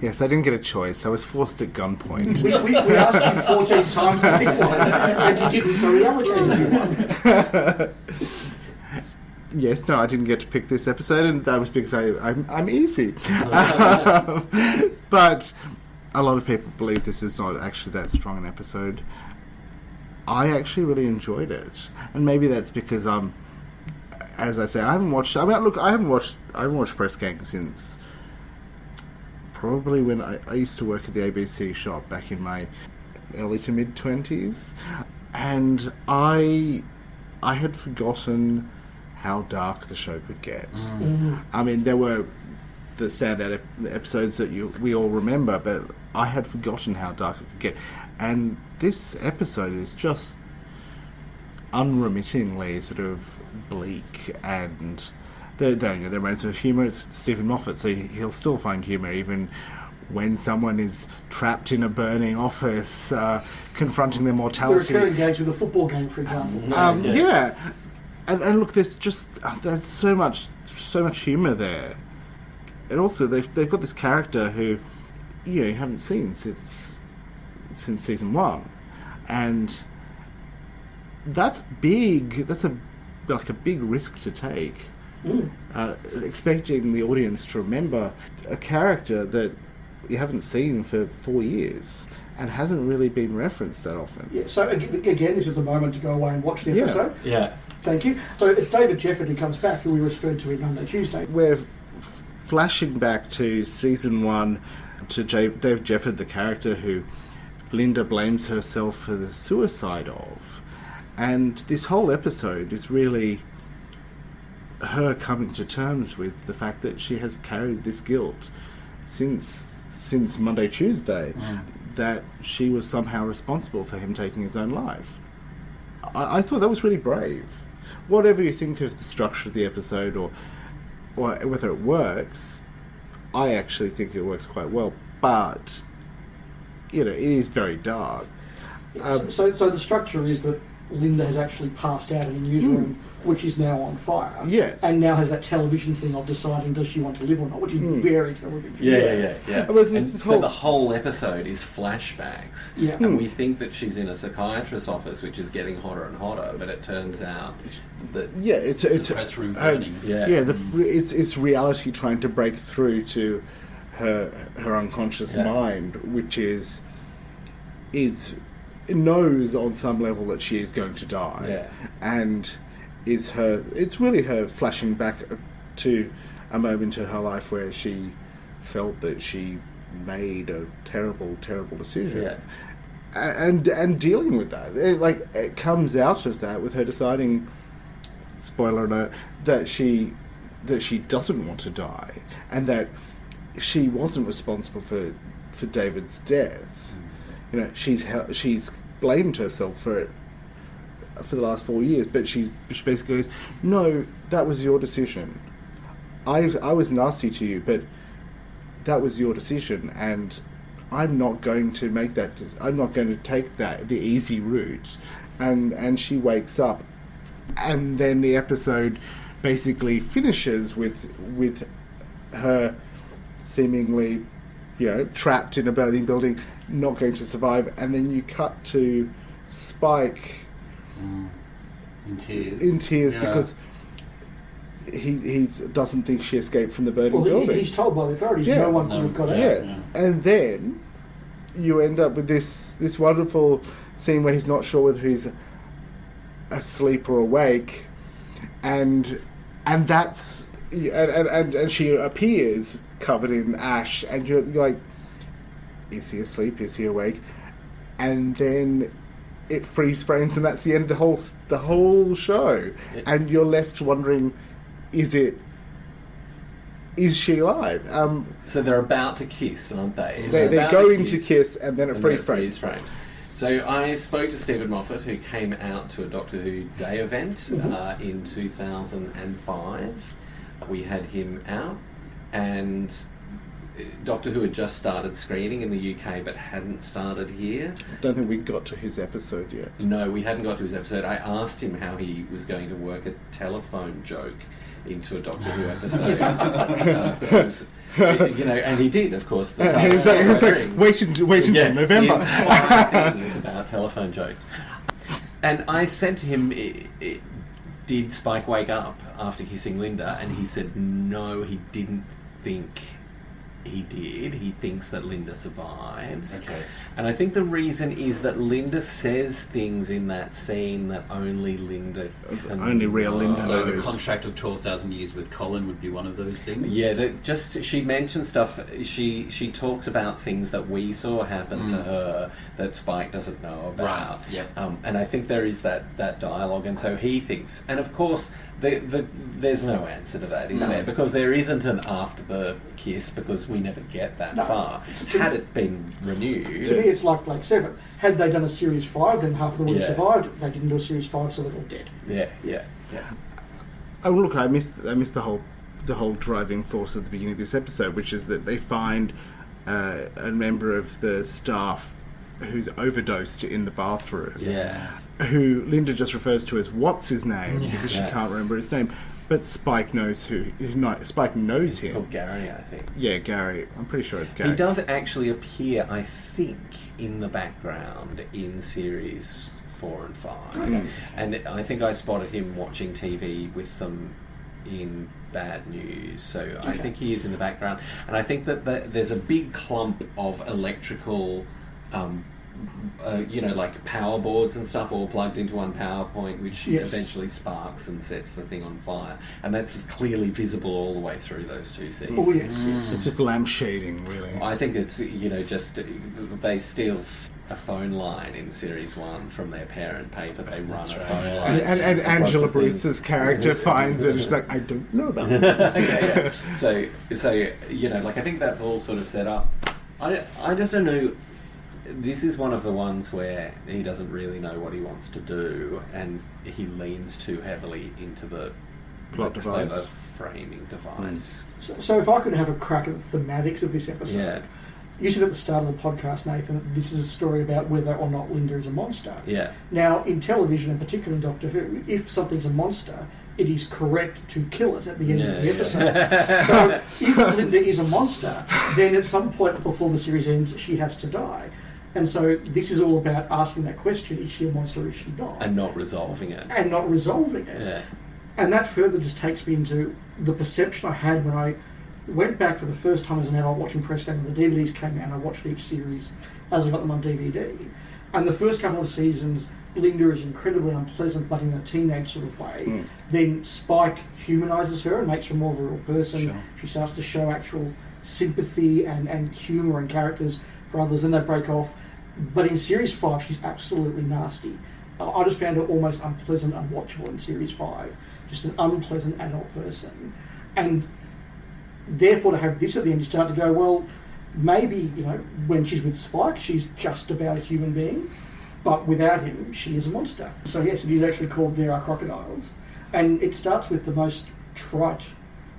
Yes, I didn't get a choice. I was forced at gunpoint. We asked you 14 times to pick one, and you didn't, so we allocated you one. Yes, no, I didn't get to pick this episode, and that was because I'm easy. But a lot of people believe this is not actually that strong an episode. I actually really enjoyed it, and maybe that's because as I say, I haven't watched Press Gang since probably when I used to work at the ABC shop back in my early to mid 20s, and I had forgotten how dark the show could get. Mm-hmm. I mean, there were the standout episodes that we all remember, but I had forgotten how dark it could get. And this episode is just unremittingly sort of bleak, and there are moments of humour. It's Steven Moffat, so he'll still find humour even when someone is trapped in a burning office, confronting their mortality. The recurring gags with a football game, for example. Yeah. And look, there's so much humour there, and also they've got this character who you haven't seen since season 1, and that's big. That's a big risk to take, expecting the audience to remember a character that you haven't seen for 4 years and hasn't really been referenced that often. Yeah. So again, this is the moment to go away and watch the episode. Yeah. Thank you. So it's David Jefford who comes back, who we referred to in Monday, Tuesday. We're flashing back to season 1 to David Jefford, the character who Linda blames herself for the suicide of. And this whole episode is really her coming to terms with the fact that she has carried this guilt since Monday, Tuesday, that she was somehow responsible for him taking his own life. I thought that was really brave. Whatever you think of the structure of the episode or whether it works, I actually think it works quite well. But, it is very dark. So the structure is that Linda has actually passed out in the newsroom, which is now on fire. Yes. And now has that television thing of deciding does she want to live or not, which is very television. Yeah. But So the whole episode is flashbacks. Yeah. And we think that she's in a psychiatrist's office, which is getting hotter and hotter, but it turns out that... Yeah, it's the press room burning. It's reality trying to break through to her unconscious mind, which is knows on some level that she is going to die, and it's really her flashing back to a moment in her life where she felt that she made a terrible decision, and dealing with that. It comes out of that with her deciding, spoiler alert, that she doesn't want to die, and that she wasn't responsible for David's death. She's blamed herself for it for the last 4 years, but she basically goes, no, that was your decision. I was nasty to you, but that was your decision, and I'm not going to make that. I'm not going to take the easy route. And she wakes up, and then the episode basically finishes with her seemingly, trapped in a burning building, not going to survive, and then you cut to Spike in tears because he doesn't think she escaped from the burning building. He's told by the authorities no one could have got out. And then you end up with this wonderful scene where he's not sure whether he's asleep or awake, and that's and she appears covered in ash, and you're like, is he asleep? Is he awake? And then it freeze frames, and that's the end of the whole show, and you're left wondering, is she alive? So they're about to kiss, aren't they? They're going to kiss, and then it freeze frames. So I spoke to Steven Moffat, who came out to a Doctor Who Day event in 2005. We had him out, and Doctor Who had just started screening in the UK but hadn't started here. I don't think we got to his episode yet. No, we hadn't got to his episode. I asked him how he was going to work a telephone joke into a Doctor Who episode. Because, and he did, of course. The He was like, wait until November. The entire thing is about telephone jokes. And I said to him, did Spike wake up after kissing Linda? And he said, no, he didn't think he did. He thinks that Linda survives. Okay. And I think the reason is that Linda says things in that scene that only Linda can Only real Linda So the knows. contract of 12,000 years with Colin would be one of those things? Yeah, she mentions stuff. She talks about things that we saw happen to her that Spike doesn't know about. Right, yep. And I think there is that dialogue, and so he thinks. And of course, there's no answer to that, is there? Because there isn't an after the kiss, because we never get that far. Had it been renewed, To me, it's like Blake 7. Had they done a Series 5, then half of them would have survived. They didn't do a Series 5, so they're all dead. yeah. Oh look, I missed the whole driving force at the beginning of this episode, which is that they find a member of the staff who's overdosed in the bathroom. Yes. Who Linda just refers to as what's his name because she can't remember his name. But Spike knows Spike knows It's him. called Gary, I think. Yeah, Gary. I'm pretty sure it's Gary. He does actually appear, I think, in the background in series 4 and 5. And I think I spotted him watching TV with them in Bad News. So I think he is in the background. And I think that there's a big clump of electrical like power boards and stuff all plugged into one power point, which eventually sparks and sets the thing on fire. And that's clearly visible all the way through those two scenes. Oh, yes. It's just lamp shading, really. I think it's, just they steal a phone line in Series 1 from their parent paper. They run a phone line. And across Angela the thing. Bruce's character finds it and she's like, I don't know about this. Okay, yeah. So I think that's all sort of set up. I just don't know. This is one of the ones where he doesn't really know what he wants to do, and he leans too heavily into the Plot clever device. framing device. So if I could have a crack at the thematics of this episode. Yeah. You said at the start of the podcast, Nathan, that this is a story about whether or not Linda is a monster. Yeah. Now, in television, and particularly in Doctor Who, if something's a monster, it is correct to kill it at the end of the episode. So if Linda is a monster, then at some point before the series ends, she has to die. And so this is all about asking that question, is she a monster or is she not? And not resolving it. Yeah. And that further just takes me into the perception I had when I went back for the first time as an adult watching Press Game, when the DVDs came out, and I watched each series as I got them on DVD. And the first couple of seasons, Linda is incredibly unpleasant, but in a teenage sort of way. Then Spike humanises her and makes her more of a real person. Sure. She starts to show actual sympathy and humour and characters for others, and they break off. But in Series 5, she's absolutely nasty. I just found her almost unpleasant, unwatchable in Series 5. Just an unpleasant adult person. And therefore to have this at the end, you start to go, well, maybe, when she's with Spike, she's just about a human being, but without him, she is a monster. So yes, it is actually called There Are Crocodiles. And it starts with the most trite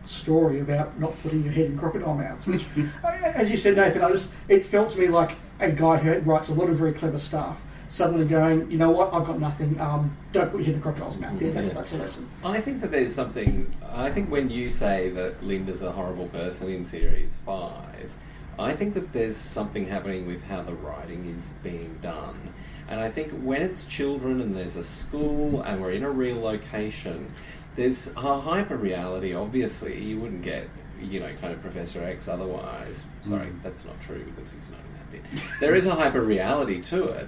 story about not putting your head in crocodile mouths, which, as you said, Nathan, it felt to me like a guy who writes a lot of very clever stuff suddenly going, you know what, I've got nothing, don't put your head in the crocodile's mouth. Yeah, that's a lesson. I think that there's something. I think when you say that Linda's a horrible person in Series 5, I think that there's something happening with how the writing is being done. And I think when it's children and there's a school and we're in a real location, there's a hyper-reality, obviously. You wouldn't get, kind of Professor X otherwise. Sorry, that's not true because he's not in that bit. There is a hyper-reality to it,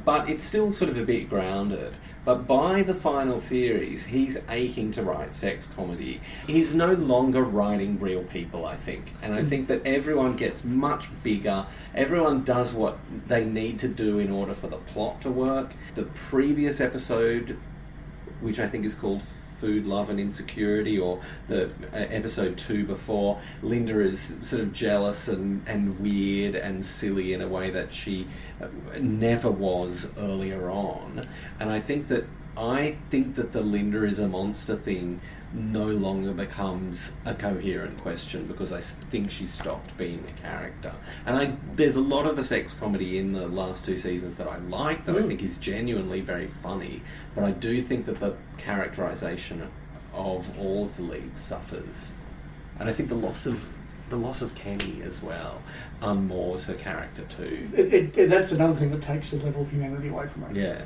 but it's still sort of a bit grounded. But by the final series, he's aching to write sex comedy. He's no longer writing real people, I think. And I think that everyone gets much bigger. Everyone does what they need to do in order for the plot to work. The previous episode, which I think is called Food, Love and Insecurity, or the episode 2 before, Linda is sort of jealous and weird and silly in a way that she never was earlier on. And I think that I think that the Linda is a monster thing no longer becomes a coherent question, because I think she stopped being a character. And there's a lot of the sex comedy in the last 2 seasons that I like, that I think is genuinely very funny, but I do think that the characterisation of all of the leads suffers. And I think the loss of Kenny as well unmoors her character too. That's another thing that takes the level of humanity away from her. Yeah.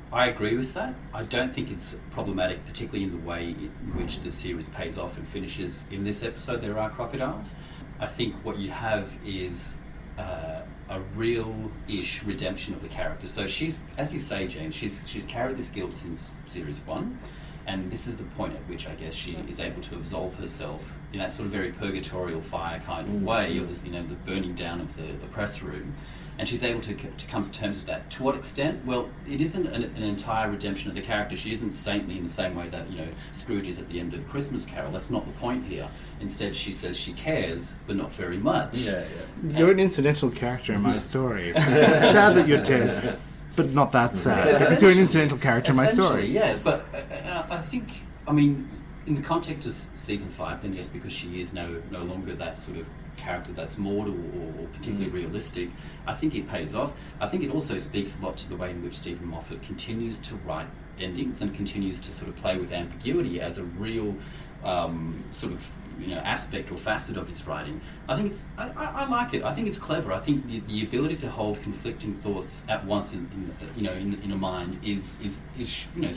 I agree with that. I don't think it's problematic, particularly in the way in which the series pays off and finishes. In this episode, there are crocodiles. I think what you have is a real-ish redemption of the character. So she's, as you say, James, she's carried this guilt since series 1, and this is the point at which I guess she is able to absolve herself in that sort of very purgatorial fire kind of way, of the burning down of the press room. And she's able to come to terms with that. To what extent? Well, it isn't an entire redemption of the character. She isn't saintly in the same way that, Scrooge is at the end of Christmas Carol. That's not the point here. Instead, she says she cares, but not very much. Yeah. You're an incidental character in my story. It's sad that you're dead, but not that sad. Because you're an incidental character in my story. Yeah, but I think, in the context of season 5, then yes, because she is no longer that sort of character that's mortal or particularly realistic, I think it pays off. I think it also speaks a lot to the way in which Steven Moffat continues to write endings and continues to sort of play with ambiguity as a real aspect or facet of his writing. I think I like it. I think it's clever. I think the ability to hold conflicting thoughts at once in a mind is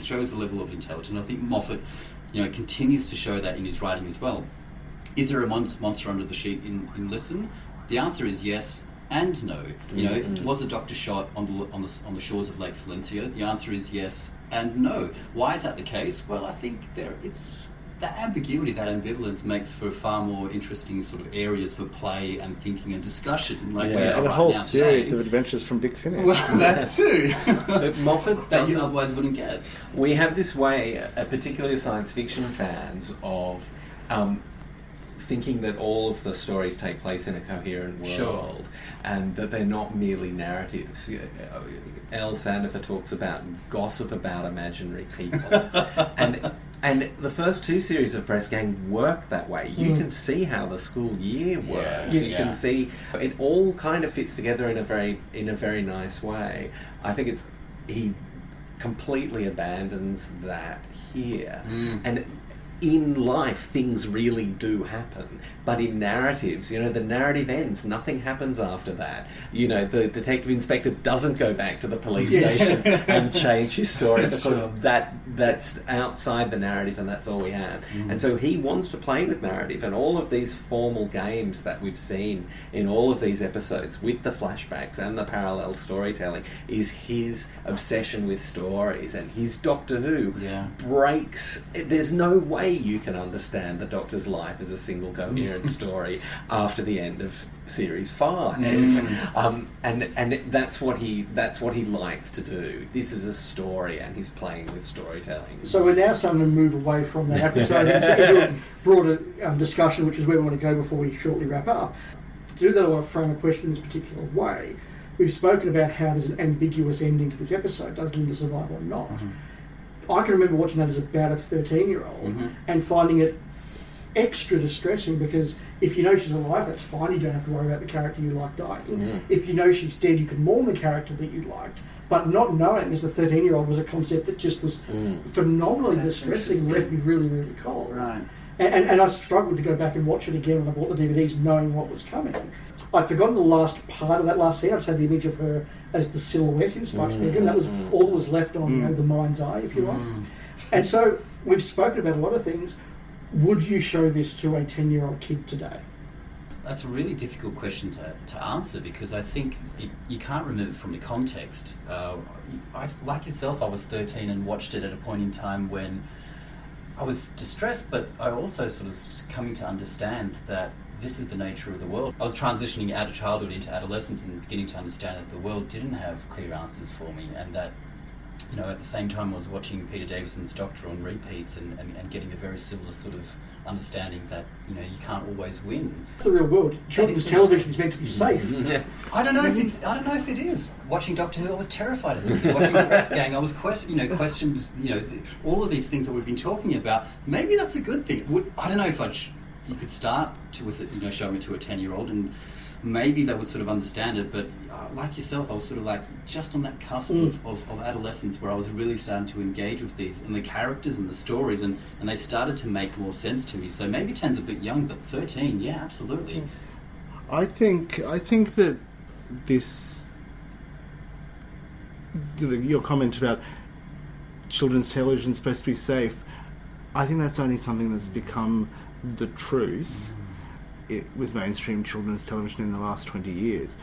shows a level of intelligence. I think Moffat continues to show that in his writing as well. Is there a monster under the sheet in Listen? The answer is yes and no. Was the Doctor shot on the shores of Lake Silencio? The answer is yes and no. Why is that the case? Well, I think it's that ambiguity, that ambivalence makes for far more interesting sort of areas for play and thinking and discussion. And a whole series of adventures from Big Finish. Well, that too. But Moffat, that you otherwise wouldn't get. We have this way, particularly science fiction fans, of thinking that all of the stories take place in a coherent world, and that they're not merely narratives. L. Sandifer talks about gossip about imaginary people, and the first 2 series of Press Gang work that way. You can see how the school year works. You can see it all kind of fits together in a very nice way. I think he completely abandons that here, and in life, things really do happen. But in narratives, the narrative ends. Nothing happens after that. The detective inspector doesn't go back to the police station and change his story, because that's outside the narrative, and that's all we have. And so he wants to play with narrative, and all of these formal games that we've seen in all of these episodes with the flashbacks and the parallel storytelling is his obsession with stories. And his Doctor Who breaks. There's no way you can understand the Doctor's life as a single coherent story after the end of series 5, and that's what he likes to do. This is a story, and he's playing with storytelling. So we're now starting to move away from that episode into a broader discussion, which is where we want to go before we shortly wrap up. To do that, I want to frame a question in this particular way. We've spoken about how there's an ambiguous ending to this episode. Does Linda survive or not? I can remember watching that as about a 13-year-old and finding it extra distressing, because if you know she's alive, that's fine. You don't have to worry about the character you like dying. If you know she's dead, you can mourn the character that you liked. But not knowing as a 13-year-old was a concept that just was phenomenally distressing, left me really, really cold. Right. And I struggled to go back and watch it again when I bought the DVDs, knowing what was coming. I'd forgotten the last part of that last scene. I just had the image of her as the silhouette in Spike's bedroom. That was all that was left on the mind's eye, if you like. And so we've spoken about a lot of things. Would you show this to a 10-year-old kid today? That's a really difficult question to answer, because I think you can't remove it from the context. Like yourself, I was 13 and watched it at a point in time when I was distressed, but I also sort of coming to understand that this is the nature of the world. I was transitioning out of childhood into adolescence and beginning to understand that the world didn't have clear answers for me, and that at the same time I was watching Peter Davison's Doctor on repeats and getting a very similar sort of understanding that, you can't always win. It's the real world. Children's television is meant to be safe. Yeah. I don't know if it is. Watching Doctor Who, I was terrified as a kid. Watching the Press Gang, I was questions, all of these things that we've been talking about. Maybe that's a good thing. I don't know if you could start with it, showing it to a 10-year-old, and maybe they would sort of understand it, but like yourself, I was sort of like just on that cusp of adolescence where I was really starting to engage with these and the characters and the stories, and they started to make more sense to me. So maybe 10's a bit young, but 13, yeah, absolutely. I think that this, your comment about children's television is supposed to be safe, I think that's only something that's become the truth with mainstream children's television in the last 20 years.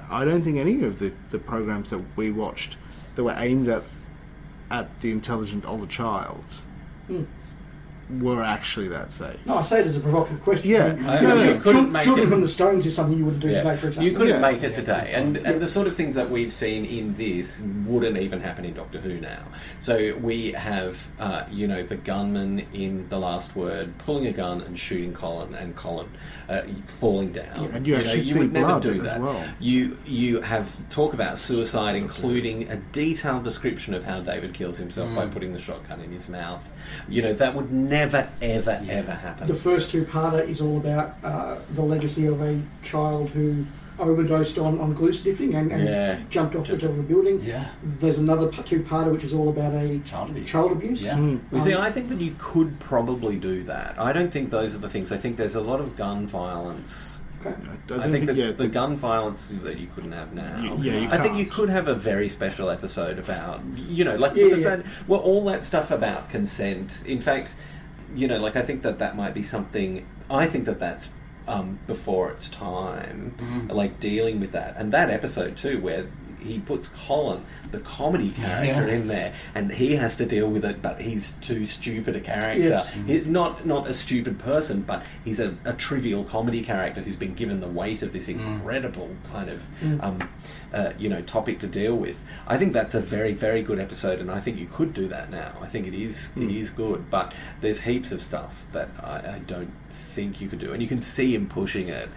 I don't think any of the programs that we watched that were aimed at the intelligent older child were actually that safe. No, I say it as a provocative question. Yeah. Children from the Stones is something you wouldn't do today, for example. You couldn't make it today. And the sort of things that we've seen in this wouldn't even happen in Doctor Who now. So we have, the gunman in The Last Word pulling a gun and shooting Colin, and Colin falling down. Yeah, and you actually see would never blood do as that. well. You have talk about suicide, including a detailed description of how David kills himself by putting the shotgun in his mouth. That would never, ever happen. The first two-parter is all about the legacy of a child who overdosed on glue sniffing and jumped off the top of the building. Yeah. There's another two-parter which is all about a child abuse. Yeah. Well, see, I think that you could probably do that. I don't think those are the things. I think there's a lot of gun violence. Okay. I think that's the gun violence that you couldn't have now. I think you could have a very special episode about, all that stuff about consent. In fact, I think that might be something. I think that's before its time, like dealing with that. And that episode too, where he puts Colin, the comedy character, in there, and he has to deal with it, but he's too stupid a character. Yes. Not a stupid person, but he's a trivial comedy character who's been given the weight of this incredible kind of topic to deal with. I think that's a very, very good episode, and I think you could do that now. I think it is good, but there's heaps of stuff that I don't think you could do, and you can see him pushing it.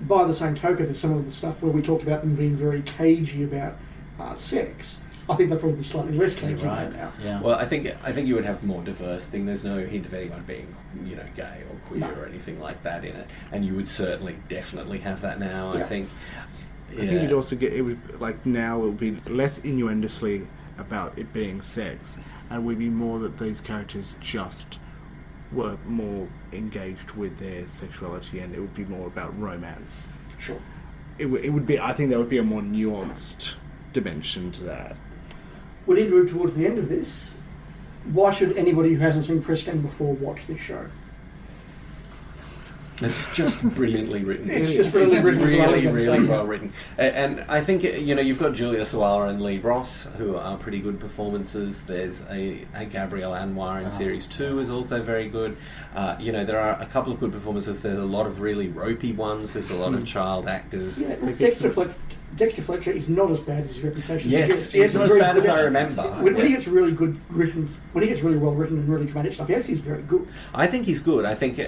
By the same token, there's some of the stuff where we talked about them being very cagey about sex. I think they're probably slightly less cagey about now. Yeah. Well, I think you would have more diverse thing. There's no hint of anyone being, gay or queer or anything like that in it, and you would definitely have that now. Yeah. I think. I think you'd also get it would now it would be less innuendously about it being sex, and it would be more that these characters just were more engaged with their sexuality, and it would be more about romance. Sure. It would be. I think there would be a more nuanced dimension to that. We need to move towards the end of this. Why should anybody who hasn't seen Press Gang before watch this show? It's just brilliantly written. It's just brilliantly written. Really well written. And I think, you've got Julia Sawalha and Lee Ross, who are pretty good performances. There's a Gabrielle Anwar in Series 2 is also very good. There are a couple of good performances. There's a lot of really ropey ones. There's a lot of child actors. Yeah, Dexter Fletcher is not as bad as his reputation suggests. Yes, he's not as bad as I remember. When he gets really good written, when he gets really well written and really dramatic stuff, he actually is very good. I think he's good. I think,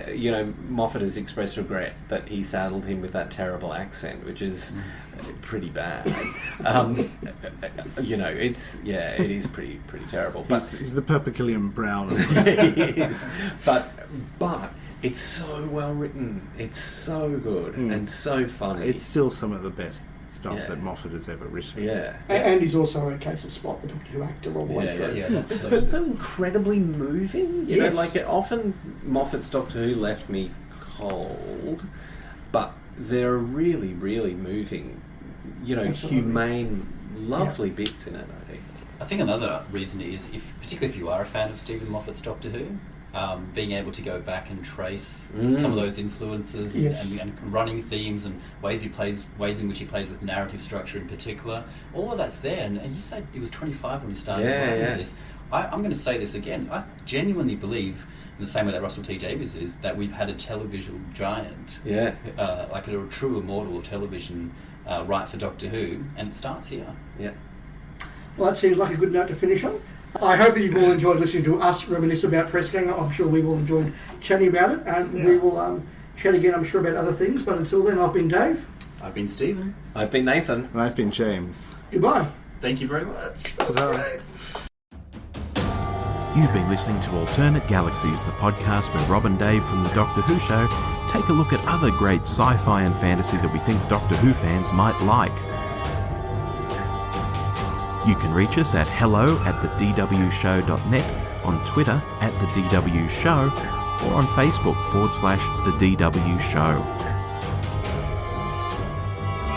Moffat has expressed regret that he saddled him with that terrible accent, which is pretty bad. It is pretty terrible. But He's the Perpigillion Brown. He is. But it's so well written. It's so good and so funny. It's still some of the best stuff that Moffat has ever written. Yeah. And he's also a case of Spock, the Doctor Who actor, all the way through. Yeah. It's so incredibly moving. Often Moffat's Doctor Who left me cold, but there are really, really moving, humane, lovely bits in it, I think. I think another reason is, particularly if you are a fan of Steven Moffat's Doctor Who, being able to go back and trace some of those influences and running themes and ways in which he plays with narrative structure in particular. All of that's there. And you said he was 25 when he started writing this. I'm going to say this again. I genuinely believe, in the same way that Russell T Davies is, that we've had a televisual giant, like a true immortal of television, write for Doctor Who, and it starts here. Yeah. Well, that seems like a good note to finish on. I hope that you've all enjoyed listening to us reminisce about Press Gang. I'm sure we've all enjoyed chatting about it, and we will chat again, I'm sure, about other things. But until then, I've been Dave. I've been Stephen. I've been Nathan. And I've been James. Goodbye. Thank you very much. That was great. You've been listening to Alternate Galaxies, the podcast where Rob and Dave from the Doctor Who show take a look at other great sci-fi and fantasy that we think Doctor Who fans might like. You can reach us at hello@thedwshow.net, on Twitter @thedwshow, or on Facebook /thedwshow.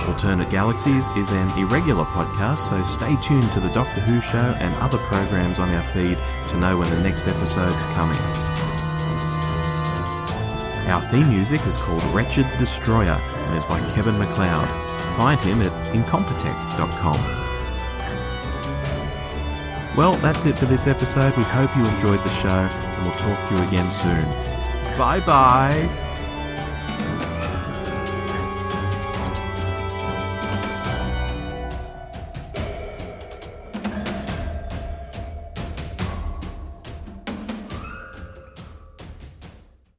Alternate Galaxies is an irregular podcast, so stay tuned to the Doctor Who show and other programs on our feed to know when the next episode's coming. Our theme music is called Wretched Destroyer and is by Kevin MacLeod. Find him at incompetech.com. Well, that's it for this episode. We hope you enjoyed the show, and we'll talk to you again soon. Bye-bye!